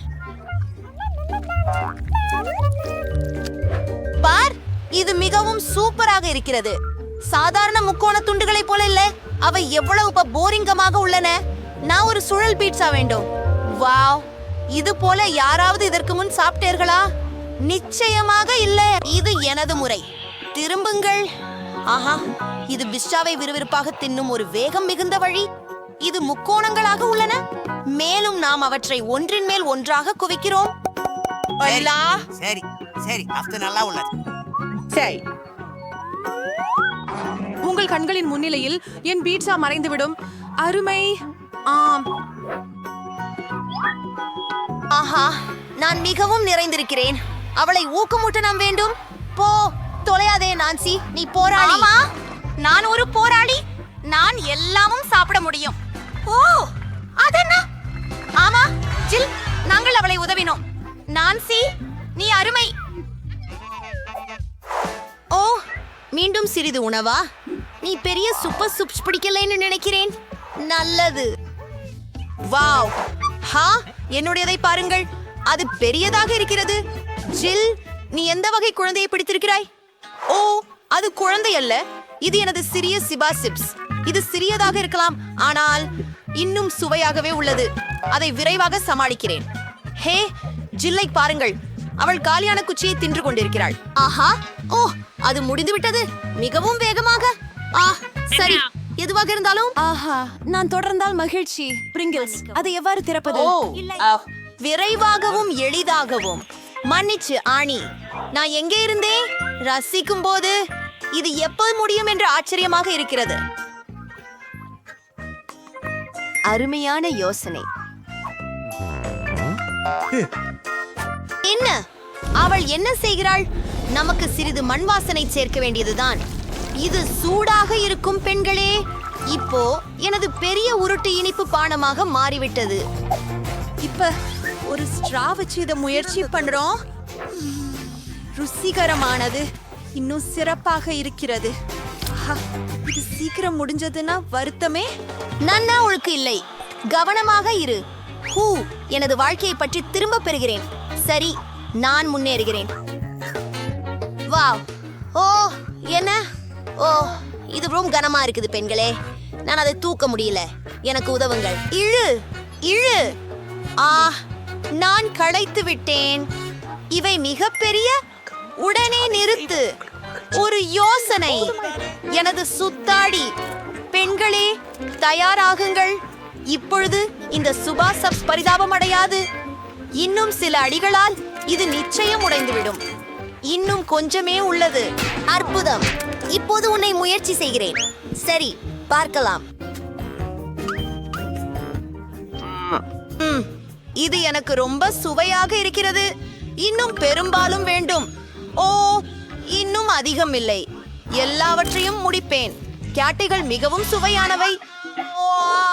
S6: பார், இது மிகவும் சூப்பராக இருக்கிறது. சாதாரண முக்கோண துண்டுகளைப் போல இல்ல. அவை எவ்வளவு போரிங்கமாக உள்ளன. நான் ஒரு சுழல் பீட்சா வேண்டும். வாவ், இது போல யாராவது இதற்கு முன் சாப்பிட்டீர்களா? நிச்சயமாக இல்ல. இது எனது முறை. திரும்புங்கள். ஆஹா, இது பிஸ்ஸாவை விறுவிறுப்பாக தின்னும் ஒரு வேகம் மிகுந்த வழி. இது முக்கோணங்களாக உள்ளன. மேலும் நாம் அவற்றை ஒன்றின் மேல் ஒன்றாக குவிக்கிறோம்.
S9: சரி சரி, அது நல்லா உள்ளது.
S5: சரி, உங்கள் கண்களின் முன்னிலையில் என் பீட்சா மறைந்துவிடும். அருமை. ஆம்.
S6: ஆஹா, நான் மிகவும் நிறைந்திருக்கிறேன். அவளை ஊக்கமூட்ட நாம் வேண்டும். போ, தொலையாதே நான்சி. நீ போராளி. நான் ஒரு போராளி. நான் எல்லாமும் சாப்பிட முடியும். ஓ, அதென்ன? ஆமா ஜில், நாங்கள் அவளை உதவினோம். நான்சி, நீ அருமை. ஓ, மீண்டும் சிறிது உணவா? நீ பெரிய சூப்பர் சூப்ஸ் பிடிக்கலைன்னு நினைக்கிறேன். நல்லது. வாவ், ஹா, என்னுடையதை பாருங்கள். அது பெரியதாக இருக்கிறது. ஜில், நீ எந்த வகை குழந்தையை பிடித்திருக்கிறாய்? ஓ, அது குழந்தை அல்ல. இது எனது சிறிய சிபா சிப்ஸ். இது சிறியதாக இருக்கலாம், ஆனால் இன்னும் சுவையாகவே உள்ளது. அதை விரைவாக சமாளிக்கிறேன். ஹே, ஜில்லை பாருங்கள். அவள் காலியான குச்சியை தின்று கொண்டிருக்கிறாள். ஆஹா, ஓ, அது முடிந்து விட்டது. மிகவும் வேகமாக. சரி, எதுவாக இருந்தாலும்.
S5: ஆஹா, நான் தொடர்ந்தால் மகிழ்ச்சி. பிரிங்கிள்ஸ், அதை எவ்வாறு திறப்பது?
S6: விரைவாகவும் எளிதாகவும். மன்னிச்சு ஆணி, நான் எங்கே இருந்தேன்? ரசிக்கும் போது இது எப்போது முடியும் என்று ஆச்சரியமாக இருக்கிறது. அருமையான யோசனை. என்ன அவள் என்ன செய்கிறாள்? நமக்கு சிறிது மண் வாசனை சேர்க்க வேண்டியதுதான். இது சூடாக இருக்கும் பெண்களே. இப்போ எனது பெரிய உருட்டு இனிப்பு பானமாக மாறிவிட்டது. இப்ப ஒரு ஸ்ட்ரா வச்சு இதை முயற்சி பண்றோம். ருசிகரமானது, இன்னும் சிறப்பாக இருக்கிறது. ஆஹா, இது சீக்கிரம் முடிஞ்சதுன்னா வருத்தமே.
S11: நன்னா ஒழுக்கு இல்லை. கவனமாக இரு. ஹூ, எனது வாழ்க்கையை பற்றி திரும்ப பெறுகிறேன். சரி, நான் முன்னேறுகிறேன். வாவ், ஓ என்ன, ஓ இது ரொம்ப கனமா இருக்குது பெண்களே. நான் அதை தூக்க முடியல. எனக்கு உதவுங்கள். இழு இழு.
S6: நான் களைத்து விட்டேன். இவை மிகப்பெரிய. உடனே நிறுத்து. ஒரு யோசனை. எனது சுத்தாடி. பெண்களே தயாராகுங்கள். இப்பொழுது இந்த சுபாசப் பரிதாபம் அடையாது. இன்னும் சில அடிகளால் இது நிச்சயம் உடைந்துவிடும். இன்னும் கொஞ்சமே உள்ளது.
S11: அற்புதம். இப்போது உன்னை முயற்சி செய்கிறேன். சரி, பார்க்கலாம்.
S6: இது எனக்கு ரொம்ப சுவையாக இருக்கிறது. இன்னும் பெரும்பாலும் வேண்டும். ஓ, இன்னும் அதிகம் இல்லை. எல்லாவற்றையும் முடிப்பேன். கேட்டைகள் மிகவும் சுவையானவை.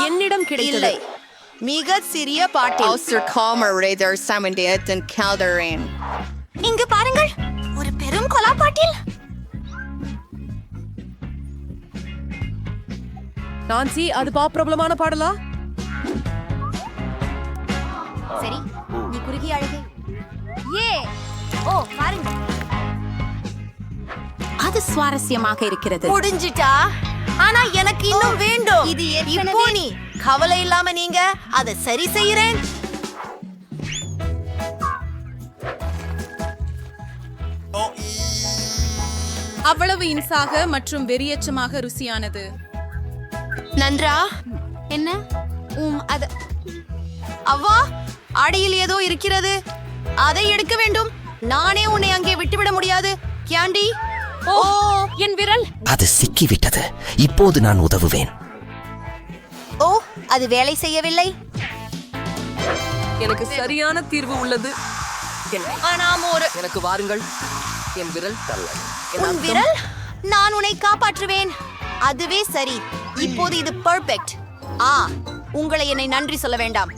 S5: என்னிடம் கிடைத்தது.
S6: இல்லை, மிக சிறிய பாட்டில்.
S11: இங்கு பாருங்கள், ஒரு பெரும் கொலாப்பாட்டில்.
S5: நான்சி, அது பிரபலமான பாடலா?
S11: சரி, நீ குறுகிய அழகு. ஏ, ஓ பாருங்க,
S4: அது சுவாரஸ்யமாக இருக்கிறது.
S6: முடிஞ்சிட்டா? ஆனா எனக்கு இன்னும் வேண்டும்.
S11: இது
S6: இப்போ நீ கவலை இல்லாம நீங்க அதை சரி செய்யறேன்.
S7: அவ்வளவு இன்சாக மற்றும் வெறியச்சமாக ருசியானது.
S6: நன்றா?
S11: என்ன?
S6: அது அவ்வா, அடியில் ஏதோ இருக்கிறது. அதை எடுக்க வேண்டும். நானே உன்னை அங்கே விட்டுவிட முடியாது. கேண்டி,
S7: ஓ என் விரல்.
S9: அது சிக்கிவிட்டது. இப்போது நான் உதவுவேன்.
S11: ஓ, அது வேலை செய்யவில்லை.
S2: எனக்கு சரியான தீர்வு உள்ளது. எனக்கு வாருங்கள். என் விரல்.
S6: உன் விரல்? நான் உன்னை காப்பாற்றுவேன். அதுவே சரி. இப்போது இது பெர்ஃபெக்ட். உங்களை என்னை நன்றி சொல்ல வேண்டாம்.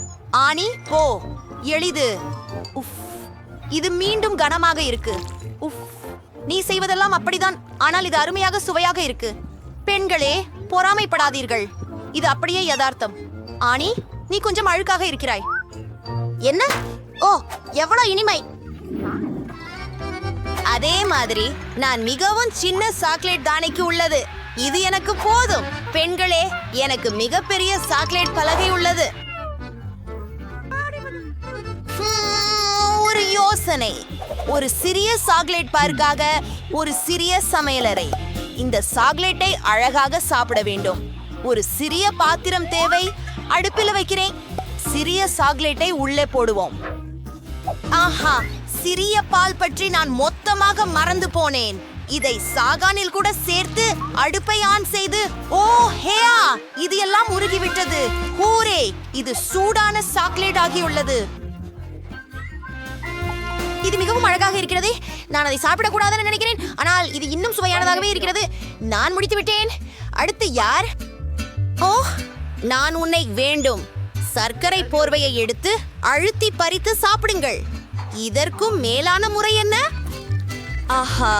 S6: ஆனி, போ. எளிது. உஃப், இது மீண்டும் கனமாக இருக்கு. உஃப், நீ செய்வதெல்லாம் அப்படிதான். ஆனால் இது அருமையாக சுவையாக இருக்கு. பெண்களே, பொறாமைப்படாதீர்கள். இது அப்படியே யதார்த்தம். ஆனி, நீ கொஞ்சம் அழுக்காக இருக்கிறாய்.
S11: என்ன? ஓ, எவ்வளவு இனிமை.
S6: அதே மாதிரி நான் மிகவும் சின்ன சாக்லேட் தானிக்கு உள்ளது. இது எனக்கு போதும். பெண்களே, எனக்கு மிகப்பெரிய சாக்லேட் பலகை உள்ளது. ஒரு யோசனை. ஒரு சிறிய சாக்லேட் பார்க்காக ஒரு சிறிய சமையலறை. இந்த சாக்லேட்டை அழகாக சாப்பிட வேண்டும். ஒரு சிறிய பாத்திரம் தேவை. அடுப்பில் வைக்கிறேன். சிறிய சாக்லேட்டை உள்ளே போடுவோம். ஆஹா, சிறிய பால் பற்றி நான் மொத்தமாக மறந்து போனேன். இதை சாகானில் கூட சேர்த்து அடுப்பை ஆன் செய்து, ஓ ஹேயா, இது எல்லாம் உருகிவிட்டது. ஹூரே, இது சூடான சாக்லேட் ஆகியுள்ளது. இது மிகவும் அழகாக இருக்கிறது. நான் அதை சாப்பிடக்கூடாதுன்னு நினைக்கிறேன். ஆனால் இது இன்னும் சுவையானதாகவே இருக்கிறது. நான் முடித்து விட்டேன். அடுத்து யார்? ஓ, நான் உன்னை வேண்டும். சர்க்கரை போர்வையை எடுத்து அழுத்தி பறித்து சாப்பிடுங்கள். இதற்கும் மேலான முறை என்ன? ஆஹா,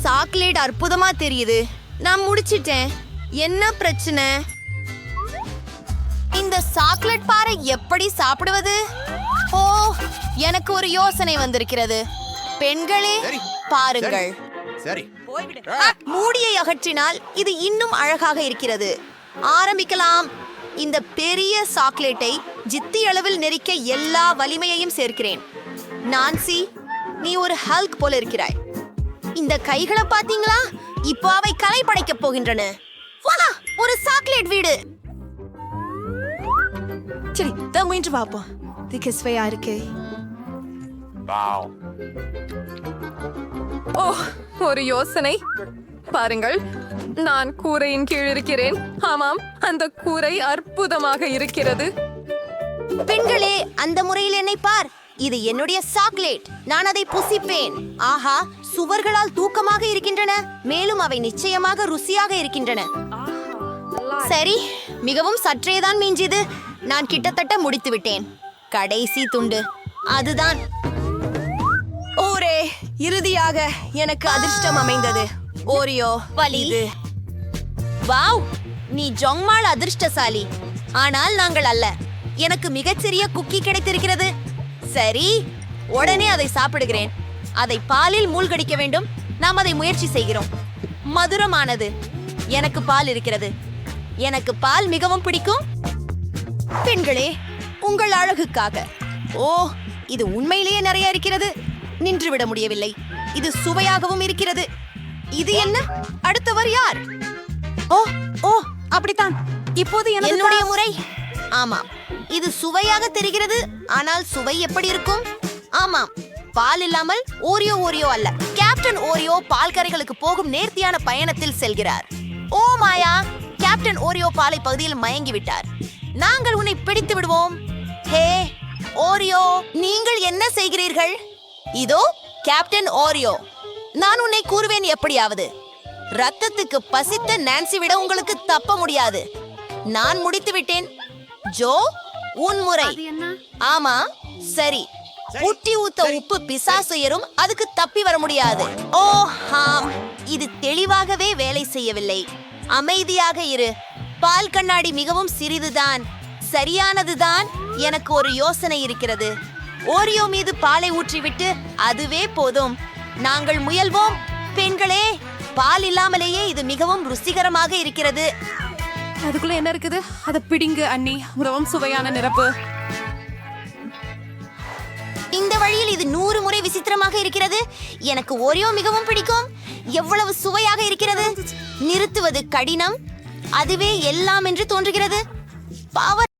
S6: சாக்லேட் அற்புதமா தெரியுது. நான் முடிச்சிட்டேன். என்ன பிரச்சனை? இந்த சாக்லேட் பாறை எப்படி சாப்பிடுவது? ஓ, எனக்கு ஒரு யோசனை வந்திருக்கிறது. பெண்களே, பாருங்கள்.
S8: சரி,
S6: மூடியை அகற்றினால் இது இன்னும் அழகாக இருக்கிறது. ஆரம்பிக்கலாம். இந்த பெரிய சாக்லேட்டை ஜித்தி அளவில் நெரிக்க எல்லா வலிமையையும் சேர்க்கிறேன். நான்சி, நீ ஒரு ஹல்க் போல இருக்கிறாய். இந்த கைகளை பாத்தீங்களா? இப்போ அவை கலை படைக்கப் போகின்றன. வா, ஒரு சாக்லேட் வீடு. சரி, தான் முயன்று பார்ப்போம். இதுக்கு சுவையா இருக்கு.
S5: ஓ, ஒரு யோசனை. பாருங்கள், நான் கூரையின் கீழ் இருக்கிறேன். ஆமாம், அந்த கூரை அற்புதமாக இருக்கிறது.
S6: பெண்களே, அந்த முறையில் என்னை பார். இது என்னுடைய சாக்லேட். நான் அதை புசிப்பேன். ஆஹா, சுவர்களால் தூக்கமாக இருக்கின்றன. மேலும் அவை நிச்சயமாக ருசியாக இருக்கின்றன. சரி, மிகவும் சற்றேதான் மிஞ்சிது. நான் கிட்டத்தட்ட முடித்து விட்டேன்.
S11: கடைசி துண்டு அதுதான்.
S5: ஓரே, இறுதியாக எனக்கு அதிர்ஷ்டம் அமைந்தது. ஓரியோ
S11: வலி.
S5: இது
S11: வாவ், நீ ஜொங்மாள் அதிர்ஷ்டசாலி. ஆனால் நாங்கள் அல்ல. எனக்கு மிகச்சிறிய குக்கி கிடைத்திருக்கிறது. சரி, உடனே அதை சாப்பிடுகிறேன். அதை பாலில் மூழ்கடிக்க வேண்டும். நாம் அதை முயற்சி செய்கிறோம். மதுரமானது. எனக்கு பால் இருக்கிறது. எனக்கு பால் மிகவும் பிடிக்கும். பெண்களே, உங்கள் அழகுக்காக. ஓ, இது உண்மையிலேயே நிறைய இருக்கிறது. நின்றுவிட முடியவில்லை. இது சுவையாகவும் இருக்கிறது. இது என்ன? அடுத்தவர் யார்? ஓ ஓ, அப்படித்தான். இப்போது என்னுடைய முறை. ஆமாம், இது சுவையாக தெரிகிறது. ஆனால் சுவை எப்படி இருக்கும்? ஆமாம், பால் இல்லாமல் ஓரியோ அல்ல. கேப்டன் ஓரியோ பால்கரைகளுக்கு போகும் நேர்த்தியான பயணத்தில் செல்கிறார். ஓ மாயா, கேப்டன் ஓரியோ பாலை பகுதியில் மயங்கி விட்டார். நாங்கள் உன்னை பிடித்து விடுவோம். ஹே ஓரியோ, நீங்கள் என்ன செய்கிறீர்கள்? இதோ கேப்டன் ஓரியோ. நான் உன்னை கூறுவேன் எப்படியாவது. ரத்தத்துக்கு பசித்த நான்சி விட உங்களுக்கு தப்ப முடியாது. நான் முடித்து விட்டேன். ஜோ, உன் முறை. ஆமா, சரி. ஊட்டி ஊத்த உப்பு பிசாசு ஏறும், அதுக்கு தப்பி வர முடியாது. ஓ ஹாம், இது தெளிவாகவே வேலை செய்யவில்லை. அமைதியாக இரு. பால் கண்ணாடி மிகவும் சிறிதுதான். சரியானதுதான். எனக்கு ஒரு யோசனை இருக்கிறது. ஓரியோ மீது பாலை ஊற்றிவிட்டு அதுவே போதும். நாங்கள் முயல்வோம். பெண்களே, பால் இல்லாமலேயே இது மிகவும் ருசிகரமாக இருக்கிறது.
S7: அதுக்குள்ள என்ன இருக்குது? அதை பிடிங்க அண்ணி. மிகவும் சுவையான நிரப்பு.
S11: இந்த வழியில் இது 100 முறை விசித்திரமாக இருக்கிறது. எனக்கு ஓரியோ மிகவும் பிடிக்கும். எவ்வளவு சுவையாக இருக்கிறது. நிறுத்துவது கடினம். அதுவே எல்லாம் என்று தோன்றுகிறது. பாவர்